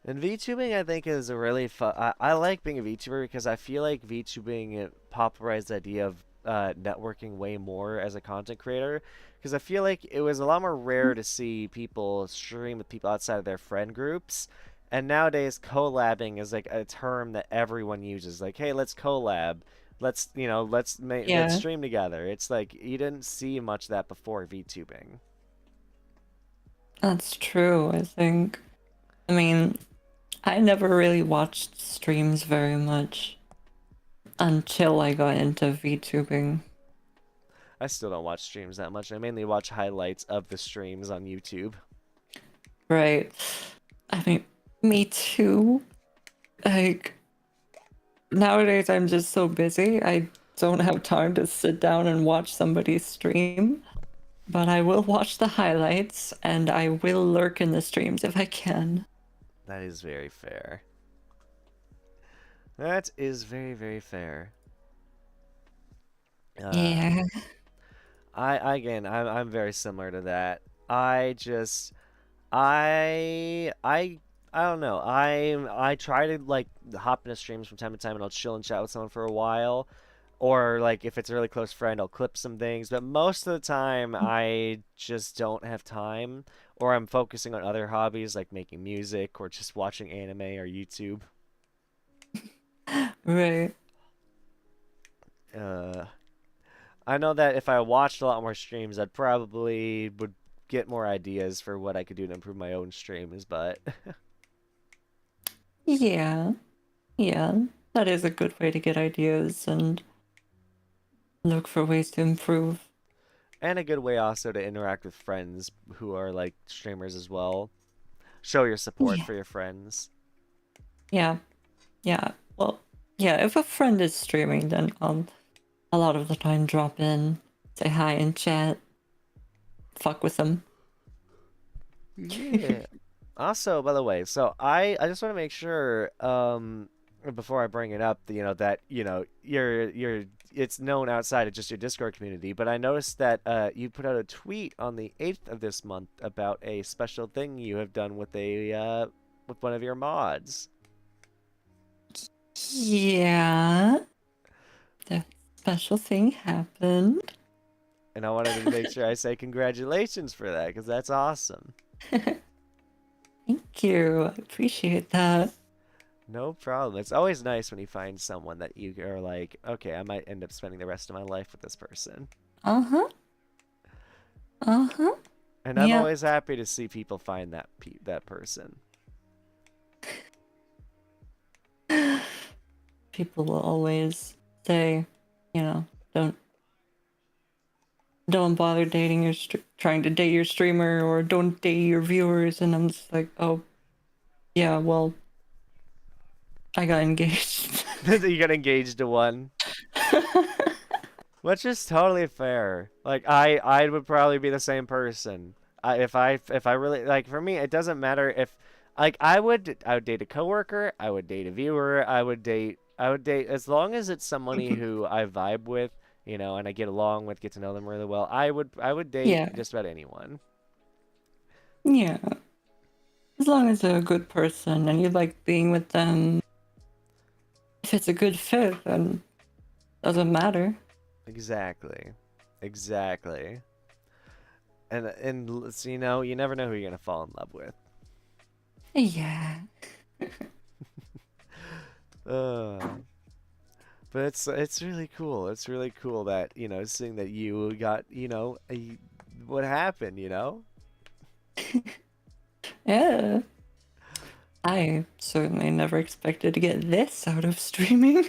and VTubing, I think, is a really fun. I like being a VTuber because I feel like VTubing popularized the idea of networking way more as a content creator. Because I feel like it was a lot more rare to see people stream with people outside of their friend groups. And nowadays, collabing is like a term that everyone uses. Like, hey, let's collab. Let's Yeah, stream together. It's like you didn't see much of that before VTubing. that's true, I think. I mean, I never really watched streams very much until I got into VTubing. I still don't watch streams that much. I mainly watch highlights of the streams on YouTube. Right. I mean, me too. Like, nowadays I'm just so busy, I don't have time to sit down and watch somebody stream. But I will watch the highlights and I will lurk in the streams if I can. That is very fair. That is very, very fair. Uh, Yeah. I'm very similar to that. I just, I don't know. I try to like hop into streams from time to time and I'll chill and chat with someone for a while. Or like if it's a really close friend, I'll clip some things. But most of the time, I just don't have time, or I'm focusing on other hobbies like making music or just watching anime or YouTube. Right. Uh, I know that if I watched a lot more streams, I'd probably would get more ideas for what I could do to improve my own streams, but Yeah. Yeah. That is a good way to get ideas and look for ways to improve. and a good way also to interact with friends who are like streamers as well. Show your support Yeah. for your friends. Yeah. Yeah. Well, yeah, if a friend is streaming, then I'll a lot of the time drop in, say hi in chat, fuck with them. Yeah. Also, by the way, so I just want to make sure before I bring it up, that you're it's known outside of just your Discord community, but I noticed that you put out a tweet on the 8th of this month about a special thing you have done with one of your mods. Yeah. The special thing happened. And I wanted to make sure I say congratulations for that because that's awesome. Thank you. I appreciate that. No problem. It's always nice when you find someone that you are like, okay, I might end up spending the rest of my life with this person. Uh-huh. Uh-huh. And I'm Yeah. always happy to see people find that person. People will always say, you know, don't don't bother dating trying to date your streamer, or don't date your viewers, and I'm just like, oh yeah, well, I got engaged. You got engaged to one. Which is totally fair. Like I would probably be the same person. If I really like, for me it doesn't matter if, like, I would date a coworker, I would date a viewer, I would date as long as it's somebody who I vibe with, and I get along with, get to know them really well. I would date Yeah, just about anyone. yeah. As long as they're a good person and you like being with them, if it's a good fit, then doesn't matter. Exactly. Exactly. And you never know who you're gonna fall in love with. Yeah. Uh, but it's really cool. It's really cool that, seeing that you got, what happened. Yeah. I certainly never expected to get this out of streaming.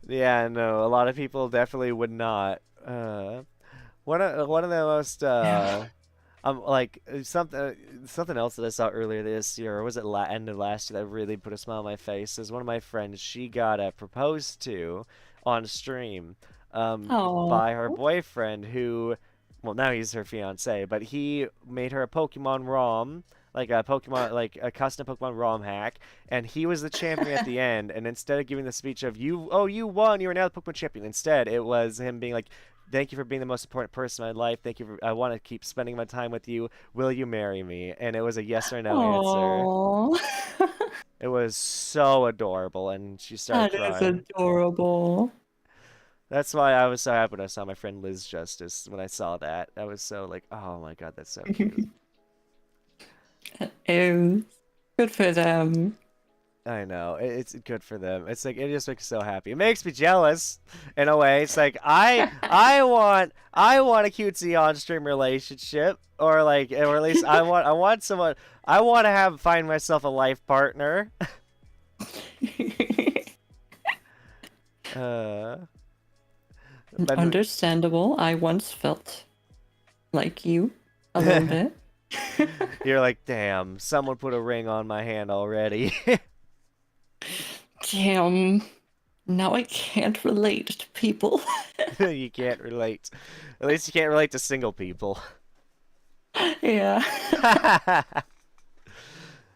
Yeah, no, a lot of people definitely would not. One of the most Yeah. like something else that I saw earlier this year, or was it end of last year, that really put a smile on my face, is one of my friends. She got proposed to on stream, Oh. by her boyfriend, who, well, now he's her fiance, but he made her a Pokemon ROM. Like a Pokemon, like a custom Pokemon ROM hack, and he was the champion at the end. And instead of giving the speech of you won, you are now the Pokemon champion," instead it was him being like, "Thank you for being the most important person in my life. Thank you for, I want to keep spending my time with you. Will you marry me?" And it was a yes or no answer. Oh. It was so adorable, and she started That is crying. adorable. That's why I was so happy when I saw my friend Liz Justice. When I saw that, I was so like, "Oh my God, that's so cute." Ew. Good for them. I know, it's good for them. It's like, it just makes me so happy. It makes me jealous in a way. It's like, I want a cutesy on stream relationship, or at least I want someone. I want to find myself a life partner. uh, but Understandable. I once felt like you a little bit. you're like, "Damn, someone put a ring on my hand already." Damn. Now I can't relate to people. You can't relate. At least you can't relate to single people. Yeah.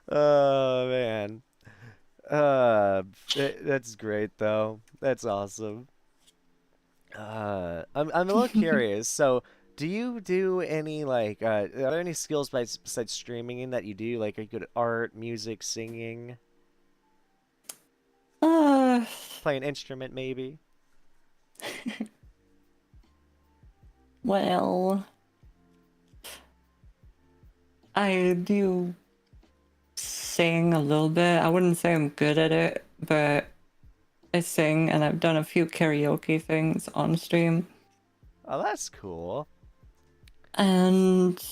Oh man. That's great though. That's awesome. I'm a little curious. So, do you do any, like, are there any skills besides streaming that you do? Like, are you good at art, music, singing, Uh, play an instrument maybe? well, I do sing a little bit. I wouldn't say I'm good at it, but I sing, and I've done a few karaoke things on stream. Oh, that's cool. And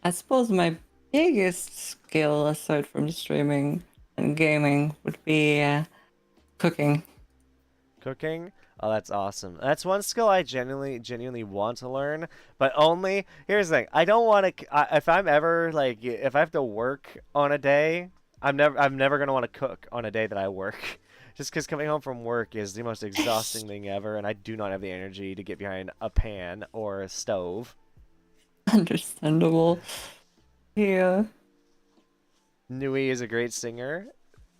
I suppose my biggest skill, aside from streaming and gaming, would be cooking. Cooking? Oh, that's awesome. That's one skill I genuinely want to learn, but only, here's the thing. I don't want to, if I'm ever, like, if I have to work on a day, I'm never going to want to cook on a day that I work. Just because coming home from work is the most exhausting thing ever, and I do not have the energy to get behind a pan or a stove. Understandable. Yeah. Nui is a great singer.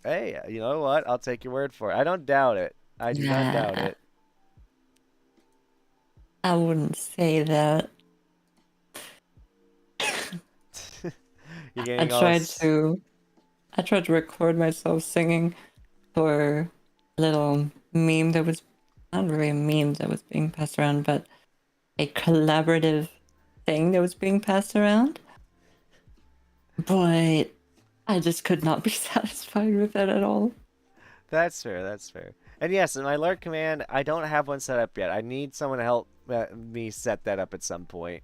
Hey, you know what? I'll take your word for it. I don't doubt it. I do not doubt Nah, it. I wouldn't say that. You're I getting all tried to I tried to record myself singing for a little meme that was not really a meme that was being passed around, but a collaborative thing that was being passed around. But I just could not be satisfied with it at all. That's fair. That's fair. And yes, in my alert command, I don't have one set up yet. I need someone to help me set that up at some point.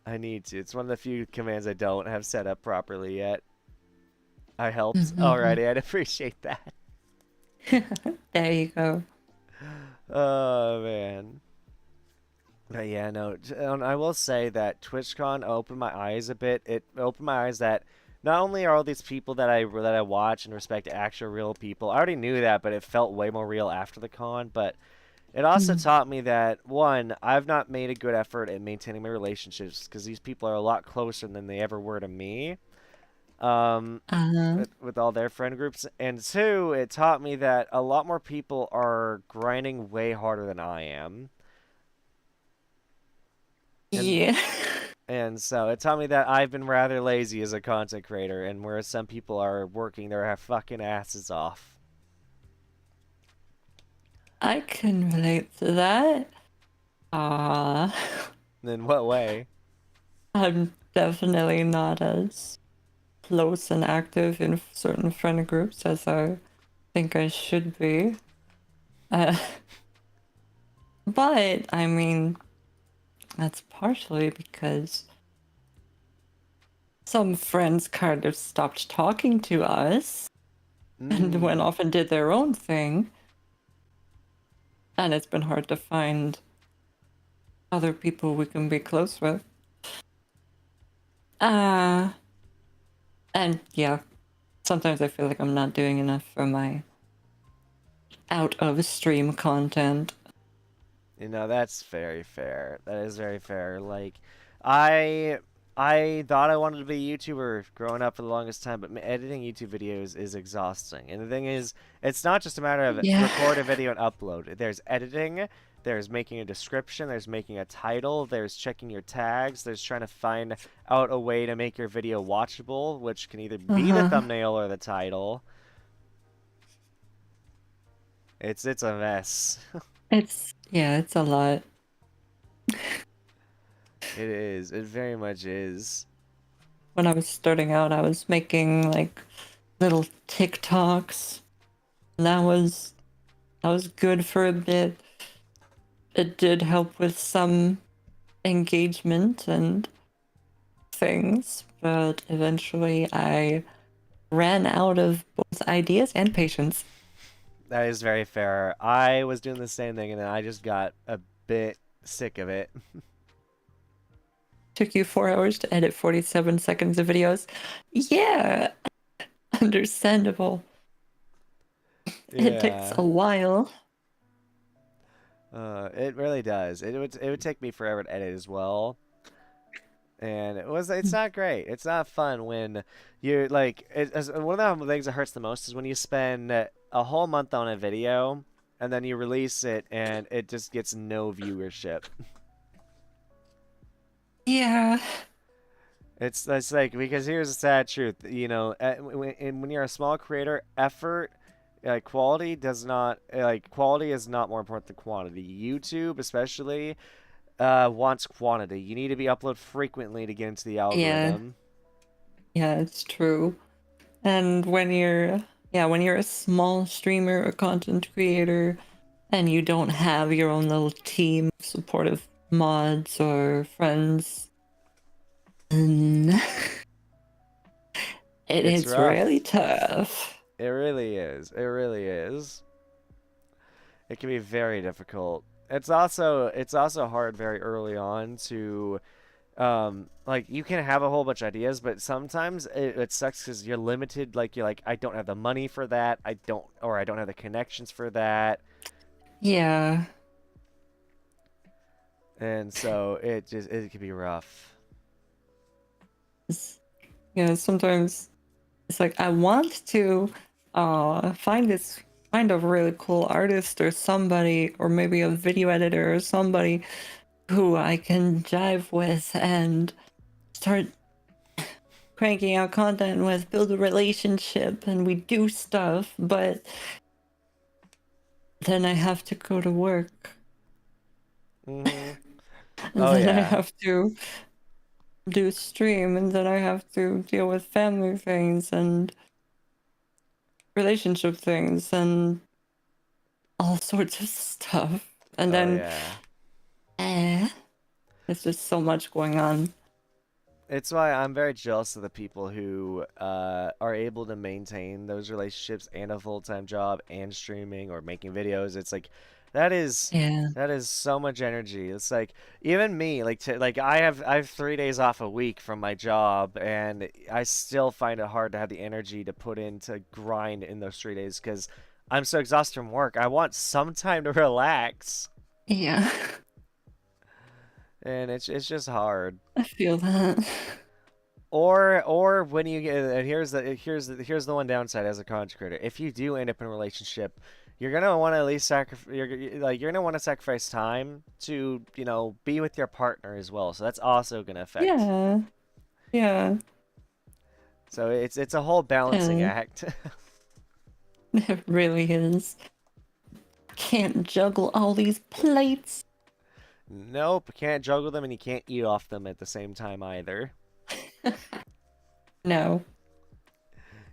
I need to. It's one of the few commands I don't have set up properly yet. I helped. Mhm. Alrighty, I'd appreciate that. There you go. Oh man. But yeah, no. I will say that TwitchCon opened my eyes a bit. It opened my eyes that not only are all these people that I watch and respect actual real people. I already knew that, but it felt way more real after the con. But it also Mm. taught me that one, I've not made a good effort in maintaining my relationships because these people are a lot closer than they ever were to me. Um, Uh-huh. with all their friend groups. And two, it taught me that a lot more people are grinding way harder than I am. And Yeah. and so it taught me that I've been rather lazy as a content creator, and whereas some people are working their fucking asses off. I can relate to that. Uh, In what way? I'm definitely not as close and active in certain friend groups as I think I should be. Uh, but I mean, that's partially because some friends kind of stopped talking to us and went Mm. off and did their own thing. And it's been hard to find other people we can be close with. Uh, and yeah, sometimes I feel like I'm not doing enough for my out of stream content. That's very fair. That is very fair. Like, I I thought I wanted to be a YouTuber growing up for the longest time, but editing YouTube videos is exhausting. And the thing is, it's not just a matter of Yeah. record a video and upload. There's editing, there's making a description, there's making a title, there's checking your tags, there's trying to find out a way to make your video watchable, which can either Uh be the huh. thumbnail or the title. It's a mess. It's a lot. It is. It very much is. When I was starting out, I was making like little TikToks. And that was good for a bit. It did help with some engagement and things, but eventually I ran out of both ideas and patience. That is very fair. I was doing the same thing and then I just got a bit sick of it. Took you 4 hours to edit 47 seconds of videos. Yeah, understandable. It takes Yeah. a while. It really does. It would take me forever to edit as well. And it's not great. It's not fun when you're like one of the things that hurts the most is when you spend a whole month on a video and then you release it and it just gets no viewership. Yeah. It's like because here's the sad truth, when you're a small creator, effort, quality is not more important than quantity. YouTube, especially, wants quantity. You need to be upload frequently to get into the Yeah. algorithm. Yeah, it's true. And when you're a small streamer or content creator and you don't have your own little team of supportive mods or friends, then it It's is really rough. tough. It really is. It really is. It can be very difficult. It's also hard very early on to like you can have a whole bunch of ideas, but sometimes it sucks because you're limited. Like you're like, I don't have the money for that. I don't have the connections for that, Yeah. and so it can be rough. It's, sometimes it's like I want to find a really cool artist or somebody or maybe a video editor or somebody who I can jive with and start cranking out content with, build a relationship, and we do stuff, but then I have to go to work. Hmm. And Oh then I yeah. have to do stream, and then I have to deal with family things and relationship things and all sorts of stuff. And Oh then yeah. eh, there's just so much going on. It's why I'm very jealous of the people who are able to maintain those relationships and a full-time job and streaming or making videos. It's like that is Yeah. that is so much energy. It's like even me, like I have 3 days off a week from my job, and I still find it hard to have the energy to put in to grind in those 3 days because I'm so exhausted from work. I want some time to relax, Yeah. and it's just hard. I feel that. Or when you get and here's the one downside as a content creator. If you do end up in a relationship, you're gonna want to at least sacrifice. You're gonna want to sacrifice time to be with your partner as well. So that's also gonna affect. Yeah. Yeah. So it's a whole balancing And act. it really is. Can't juggle all these plates. Nope, can't juggle them and you can't eat off them at the same time either. No.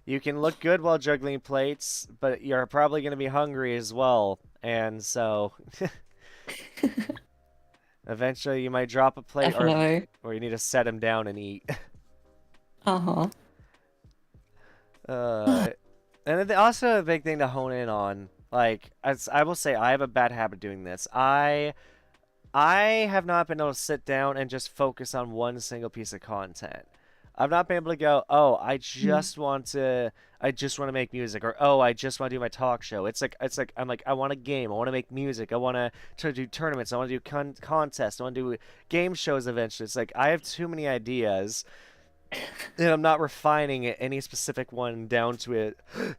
You can look good while juggling plates, but you're probably gonna be hungry as well, and so. Eventually, you might drop a plate, Definitely. or you need to set them down and eat. Uh-huh. Uh, and then also a big thing to hone in on, like as I will say, I have a bad habit doing this. I have not been able to sit down and just focus on one single piece of content. I've not been able to go, oh, I just want to make music, or oh, I just want to do my talk show. It's like I'm like I want a game, I want to make music, I want to do tournaments, I want to do contests, I want to do game shows eventually. It's like I have too many ideas, and I'm not refining any specific one down to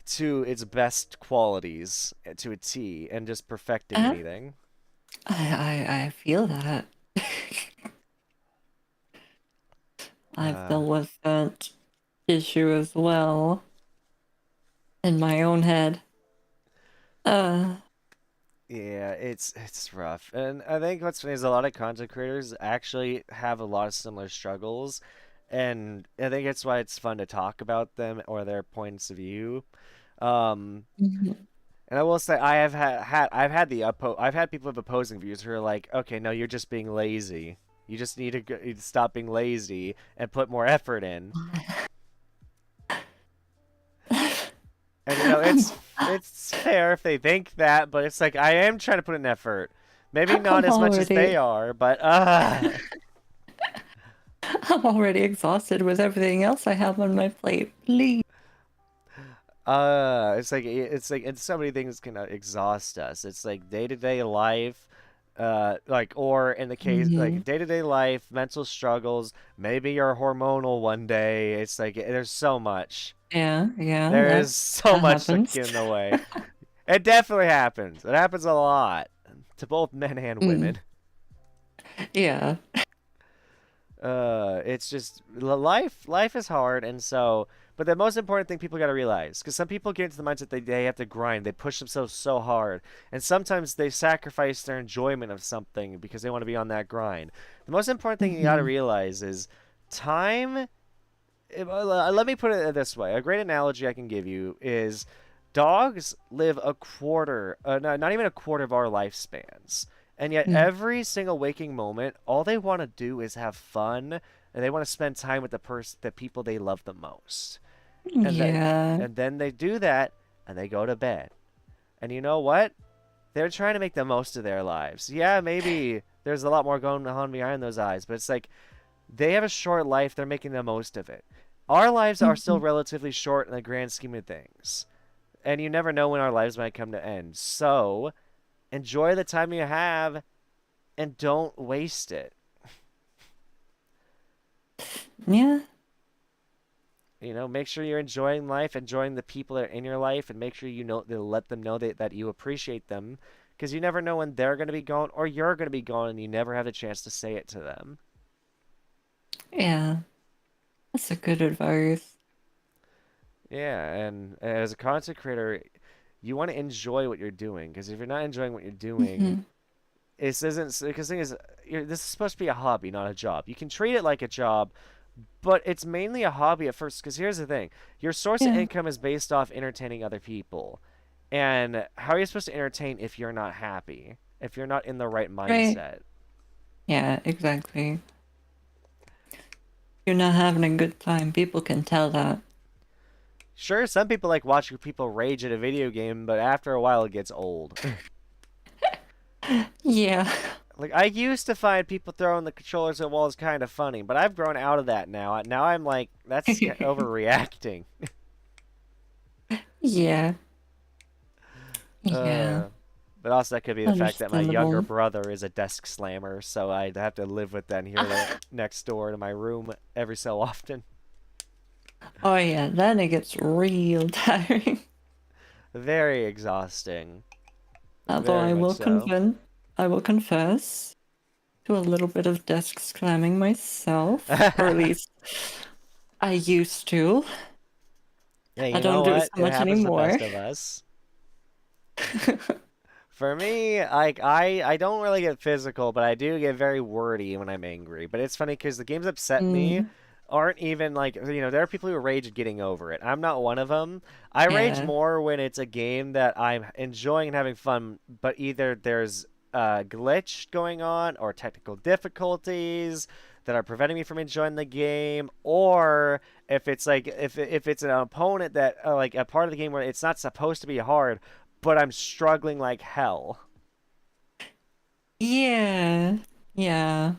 its best qualities to a T, and just perfecting Uh, anything. I feel that. I've Uh, dealt with that issue as well in my own head. Uh, Yeah, it's rough. And I think what's funny is a lot of content creators actually have a lot of similar struggles, and I think it's why it's fun to talk about them or their points of view. Um, mhm. and I will say I have I've had people with opposing views who are like, "Okay, no, you're just being lazy. You just need to stop being lazy and put more effort in." And it's fair if they think that, but it's like I am trying to put an effort. Maybe not I'm as much as they already are, but I'm already exhausted with everything else I have on my plate. Please. it's like and so many things can exhaust us. It's like day-to-day life, like or in the case Hmm. like day-to-day life, mental struggles, maybe you're hormonal one day. It's like there's so much. Yeah, yeah, There that is so that much that happens. get in the way. It definitely happens. It happens a lot to both men and Mm, women. yeah. It's just life is hard, and so but the most important thing people got to realize, because some people get into the mindset they have to grind, they push themselves so hard, and sometimes they sacrifice their enjoyment of something because they want to be on that grind. The most important thing you got to Hmm. realize is time. Let me put it this way: a great analogy I can give you is dogs live a quarter, not even a quarter of our lifespans. And yet, Mm. every single waking moment, all they want to do is have fun, and they want to spend time with the people they love the most. And that, Yeah. and then they do that, and they go to bed. And you know what? They're trying to make the most of their lives. Yeah, maybe there's a lot more going on behind those eyes, but it's like they have a short life. They're making the most of it. Our lives are still Mhm. relatively short in the grand scheme of things, and you never know when our lives might come to end. So enjoy the time you have and don't waste it. Yeah. Make sure you're enjoying life, enjoying the people that are in your life, and make sure let them know that you appreciate them, because you never know when they're going to be gone or you're going to be gone, and you never have the chance to say it to them. Yeah. That's a good advice. Yeah, and as a content creator, you want to enjoy what you're doing, because if you're not enjoying what you're doing, Hmm. this isn't because the thing is, this is supposed to be a hobby, not a job. You can treat it like a job, but it's mainly a hobby at first. Because here's the thing: your source of Yeah. income is based off entertaining other people, and how are you supposed to entertain if you're not happy? If you're not in the right Right. mindset? Yeah, exactly. you're not having a good time. People can tell that. Sure, some people like watching people rage at a video game, but after a while it gets old. Yeah. Like, I used to find people throwing the controllers at walls kind of funny, but I've grown out of that now. Now I'm like, that's overreacting. Yeah. Yeah. Uh, but also that could be the fact that my younger Understandable. brother is a desk slammer, so I'd have to live with that and hear that next door to my room every so often. Oh yeah, then it gets real tiring. Very exhausting. Although Very much so. I will confess to a little bit of desk slamming myself, or at least I used to. Yeah, I you don't know do it what? so It much happens to the anymore. best of us. For me, like I don't really get physical, but I do get very wordy when I'm angry. But it's funny because the games upset me Mm, aren't even like there are people who rage at getting over it. I'm not one of them. I rage yeah. more when it's a game that I'm enjoying and having fun, but either there's a glitch going on or technical difficulties that are preventing me from enjoying the game, or if it's like if it's an opponent that like a part of the game where it's not supposed to be hard, but I'm struggling like hell. Yeah. Yeah.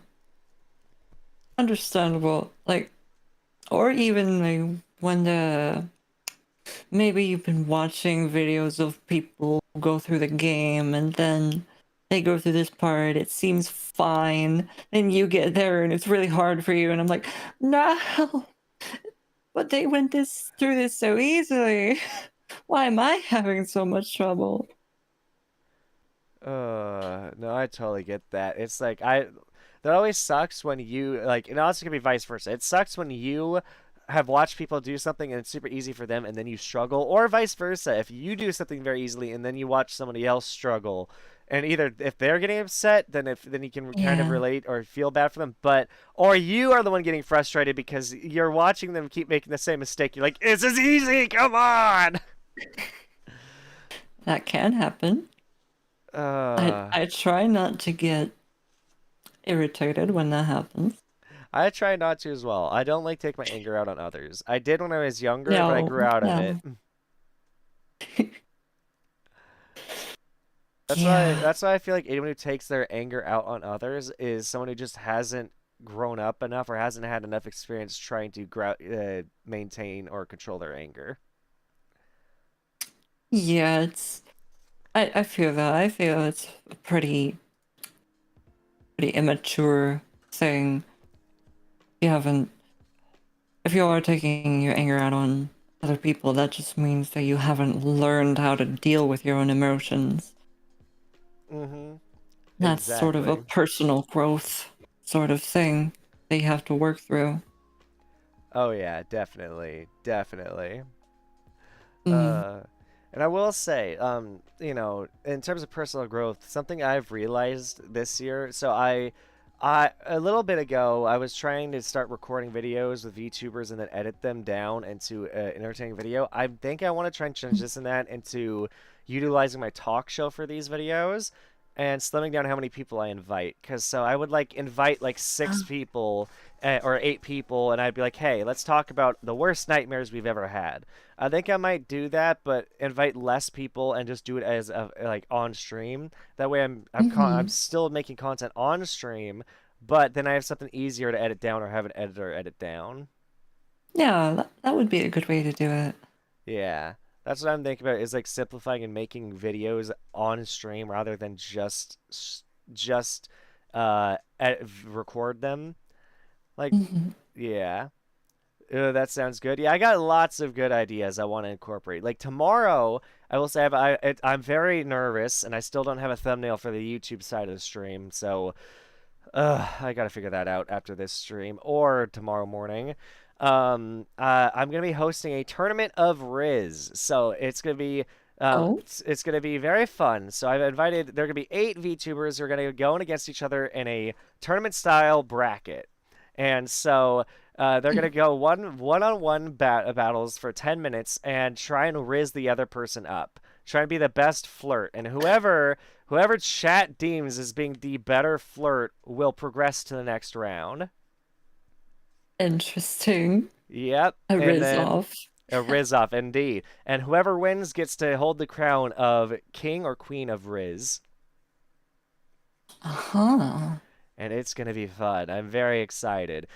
Understandable. Like, or even like when the maybe you've been watching videos of people go through the game and then they go through this part, it seems fine, and you get there and it's really hard for you, and I'm like, no, but they went this through this so easily. Why am I having so much trouble? No, I totally get that. It's like that always sucks when you like, and also can be vice versa. It sucks when you have watched people do something and it's super easy for them and then you struggle, or vice versa. If you do something very easily and then you watch somebody else struggle, and either if they're getting upset, then you can kind of Yeah. relate or feel bad for them, but or you are the one getting frustrated because you're watching them keep making the same mistake. You're like, "This is easy, come on." That can happen. Uh, I try not to get irritated when that happens. I try not to as well. I don't like take my anger out on others. I did when I was younger, but I No, grew out of it. no. Yeah. That's why I feel like anyone who takes their anger out on others is someone who just hasn't grown up enough or hasn't had enough experience trying to maintain or control their anger. Yeah, I feel that. I feel it's a pretty immature thing. You haven't if you are taking your anger out on other people, that just means that you haven't learned how to deal with your own emotions. Mm-hmm. That's sort of a Exactly. personal growth sort of thing that you have to work through. Oh yeah, definitely, definitely. Mm. Uh, and I will say, in terms of personal growth, something I've realized this year. So I a little bit ago, I was trying to start recording videos with VTubers and then edit them down into entertaining video. I think I want to try and transition that into utilizing my talk show for these videos and slimming down how many people I invite. Cause so I would like invite like six people or eight people, and I'd be like, hey, let's talk about the worst nightmares we've ever had. I think I might do that, but invite less people and just do it as like on stream. That way, I'm Hmm. still making content on stream, but then I have something easier to edit down or have an editor edit down. Yeah, that would be a good way to do it. Yeah, that's what I'm thinking about is like simplifying and making videos on stream rather than just record them. Like, Hmm. yeah. That sounds good. Yeah, I got lots of good ideas I want to incorporate. Like tomorrow, I will say I'm very nervous, and I still don't have a thumbnail for the YouTube side of the stream. So, I gotta figure that out after this stream or tomorrow morning. I'm gonna be hosting a tournament of Riz, so Oh. it's gonna be very fun. So I've invited. There are gonna be 8 VTubers who are gonna be going against each other in a tournament style bracket, and so. They're gonna go one-on-one battles for 10 minutes and try and riz the other person up. Try and be the best flirt, and whoever chat deems as being the better flirt will progress to the next round. Interesting. Yep. A And Riz then off. a Riz off, indeed. And whoever wins gets to hold the crown of King or Queen of Riz. Uh-huh. And it's gonna be fun. I'm very excited.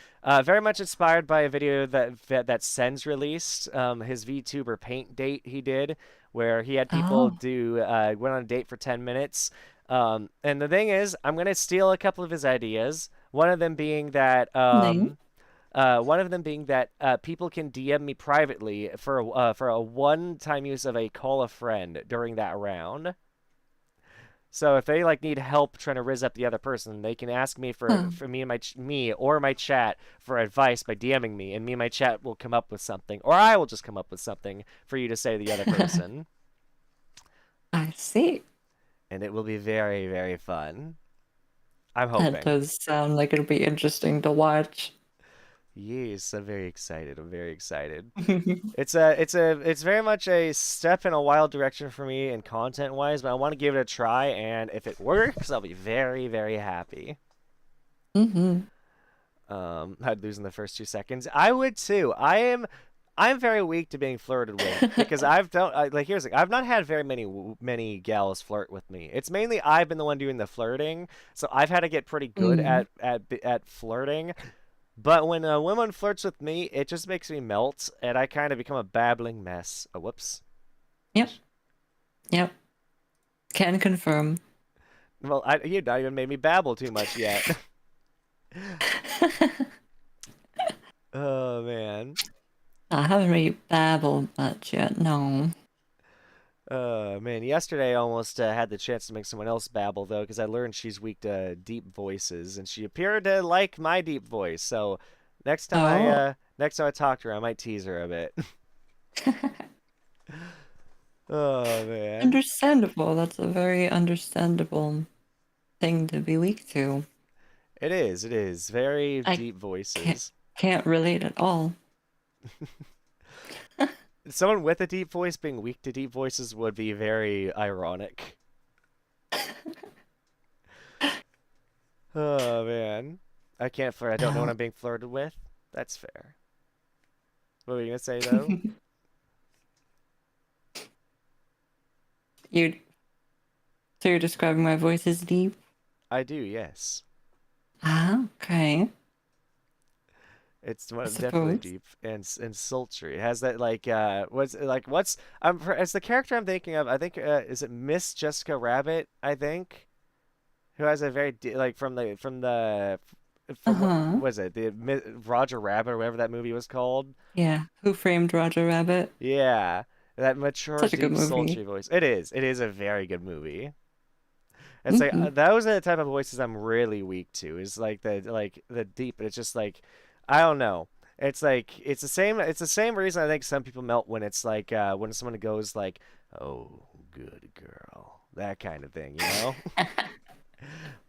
Very much inspired by a video that Sen's released. His VTuber paint date he did, where he had people Oh, do went on a date for 10 minutes. And the thing is, I'm gonna steal a couple of his ideas. neat. One of them being that people can DM me privately for a one-time use of a call a friend during that round. So if they like need help trying to riz up the other person, they can ask me Huh. for me and me or my chat for advice by DMing me, and me and my chat will come up with something, or I will just come up with something for you to say to the other person, I see. and it will be very, very fun. I'm That hoping. does sound like it'll be interesting to watch. Yes, I'm very excited. I'm very excited. It's very much a step in a wild direction for me in content wise, but I want to give it a try, and if it works, I'll be very, very happy. Mm-hmm. I'd lose in the first 2 seconds. I would too. I'm very weak to being flirted with because like here's the thing, I've not had very many gals flirt with me. It's mainly I've been the one doing the flirting, so I've had to get pretty good Mm. at flirting. But when a woman flirts with me, it just makes me melt, and I kind of become a babbling mess. Oh, whoops. Yep. Yep. Can confirm. Well, you've not even made me babble too much yet. Oh man. I haven't really babbled much yet, no. Oh man. Yesterday I almost had the chance to make someone else babble though, because I learned she's weak to deep voices, and she appeared to like my deep voice. So Oh. next time I talk to her, I might tease her a bit. Oh man. Understandable. That's a very understandable thing to be weak to. It is. It is very I deep can't voices. can't relate at all. Someone with a deep voice being weak to deep voices would be very ironic. Oh man. I can't flirt. I don't know what No. I'm being flirted with. That's fair. What were you gonna say though? you so you're describing my voice as deep? I do, yes. Ah, okay. It's I definitely suppose. deep and sultry. It has that what's as the character I'm thinking of. I think is it Miss Jessica Rabbit? I think who has a very like from what Uh-huh. was it Roger Rabbit or whatever that movie was called. Yeah. Who Framed Roger Rabbit? Yeah, that mature, Such a good deep, movie. sultry voice. It is. It is a very good movie. It's like Mm-hmm. those are the type of voices I'm really weak to. Is like the deep, but it's just like I don't know. It's like it's the same reason I think some people melt when it's like when someone goes like, "Oh, good girl," that kind of thing, you know?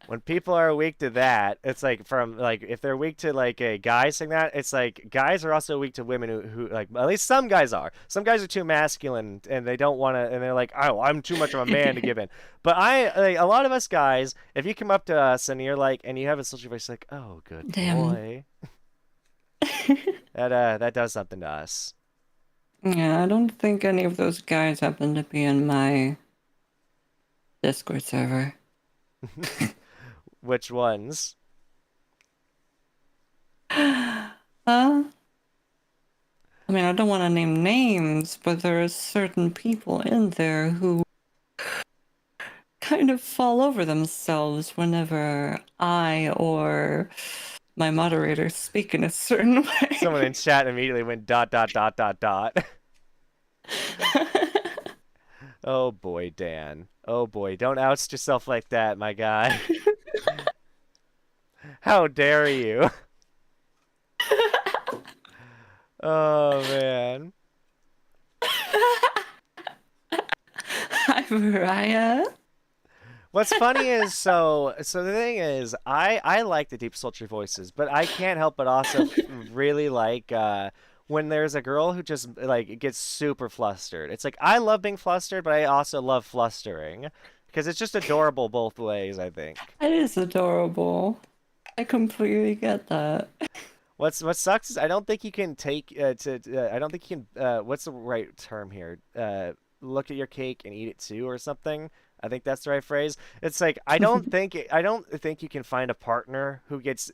When people are weak to that, it's like from like if they're weak to like a guy saying that, it's like guys are also weak to women who like at least some guys are. Some guys are too masculine and they don't want to, and they're like, oh, I'm too much of a man to give in. But like, a lot of us guys, if you come up to us and you're like, and you have a sultry voice, like, oh, good Damn. boy, that does something to us. Yeah, I don't think any of those guys happen to be in my Discord server. Which ones? I mean, I don't want to name names, but there are certain people in there who kind of fall over themselves whenever I or my moderator speak in a certain Someone in way. chat immediately went dot dot dot dot dot. Oh boy, Dan. Oh boy, don't oust yourself like that, my guy. How dare you? Oh man. Hi, Mariah. What's funny is so the thing is I like the deep sultry voices, but I can't help but also really like when there's a girl who just like gets super flustered. It's like I love being flustered, but I also love flustering because it's just adorable both ways, I think. That is adorable. I completely get that. what sucks is I don't think you can take I don't think you can what's the right term here? Look at your cake and eat it too or something. I think that's the right phrase. It's like I don't think you can find a partner who gets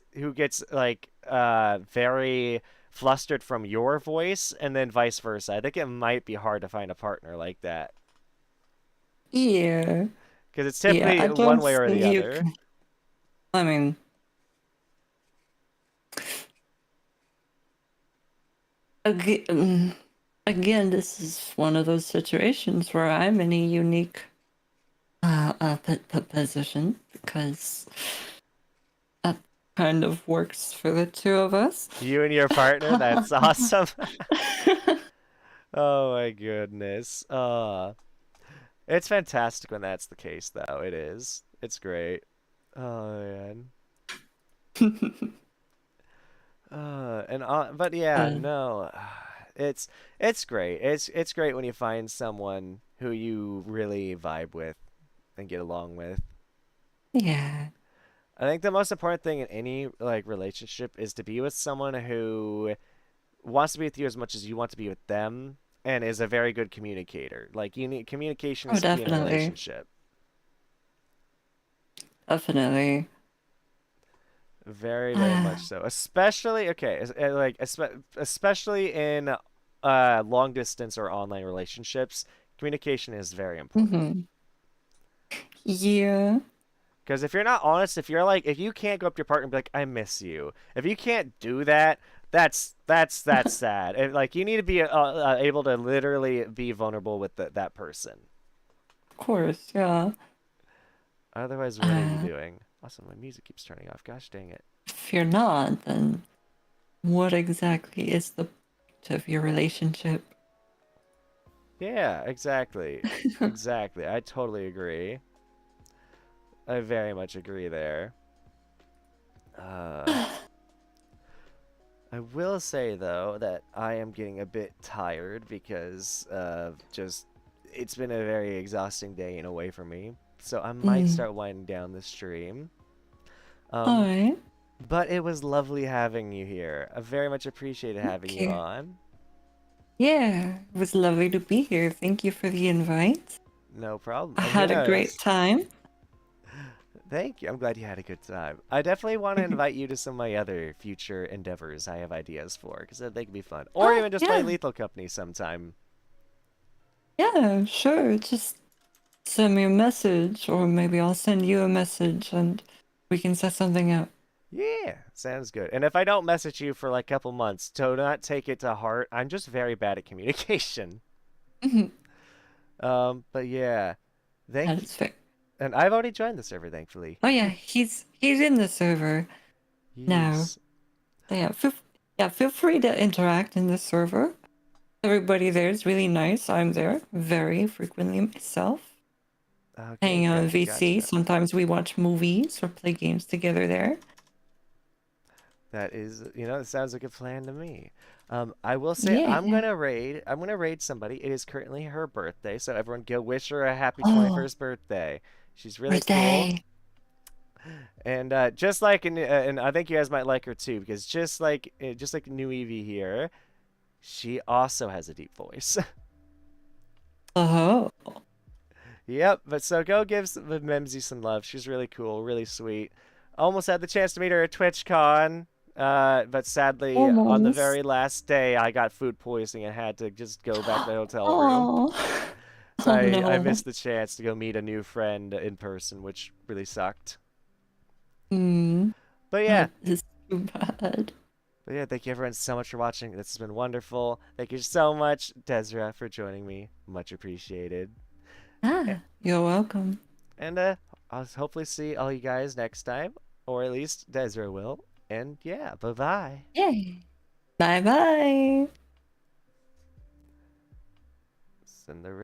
like very flustered from your voice and then vice versa. I think it might be hard to find a partner like that Yeah. because it's Yeah, I typically one don't way or think the you other. can. I mean, again, again, this is one of those situations where I'm in a unique position because that kind of works for the two of us. You and your partner, that's awesome. Oh my goodness. It's fantastic when that's the case, though. It is. It's great. Oh man. But yeah, uh, no, it's great. It's great when you find someone who you really vibe with and get along with. yeah. I think the most important thing in any like relationship is to be with someone who wants to be with you as much as you want to be with them and is a very good communicator. Like you need communication Oh, is key in a definitely. relationship. Definitely. Very, very much so. Especially okay, especially in long distance or online relationships, communication is very important. Mm-hmm. Yeah. Because if you're not honest, if you're like if you can't go up to your partner and be like, "I miss you," if you can't do that, that's sad. Like you need to be able to literally be vulnerable with that person. Of course, yeah. Otherwise, what are you Uh, doing? Also, my music keeps turning off. Gosh dang it. if you're not, then what exactly is the point of your relationship? Yeah, exactly. Exactly. I totally agree. I very much agree there. Uh, I will say though that I am getting a bit tired because just it's been a very exhausting day in a way for me. So I might Mm. start winding down the stream. All Um, right. but it was lovely having you here. I very much appreciated having Thank you you. on. Yeah, it was lovely to be here. Thank you for the invite. No problem. I And who had a great knows? time. Thank you. I'm glad you had a good time. I definitely want to invite you to some of my other future endeavors I have ideas for because they could be fun. Or Oh, even just play yeah. Lethal Company sometime. Yeah, sure. Just send me a message, or maybe I'll send you a message and we can set something up. Yeah, sounds good. And if I don't message you for like a couple months, do not take it to heart. I'm just very bad at communication. Mhm. But yeah, That thank you. is fair. And I've already joined the server, thankfully. Oh yeah, he's in the server now. Yes. So yeah, feel free to interact in the server. Everybody there is really nice. I'm there very frequently myself. Okay, Hanging out in gotcha, VC. gotcha. Sometimes we watch movies or play games together there. That is, it sounds like a plan to me. I will say Yeah, I'm yeah. gonna raid. I'm gonna raid somebody. It is currently her birthday, so everyone go wish her a happy Oh, 21st birthday. She's really cool, birthday. and just like and I think you guys might like her too because just like Nuivhi here, she also has a deep voice. Oh, Yep, but so go give Memsy some love. She's really cool, really sweet. Almost had the chance to meet her at TwitchCon, but sadly, on the almost. very last day, I got food poisoning and had to just go back to the hotel room. Oh, So oh I no. missed the chance to go meet a new friend in person, which really sucked. Hmm, But yeah, that is too bad. thank you everyone so much for watching. This has been wonderful. Thank you so much, Desra, for joining me. Much appreciated. A- Ah, you're welcome. And I'll hopefully see all you guys next time, or at least Desra will. And yeah, bye bye. Yay. Bye bye. Send the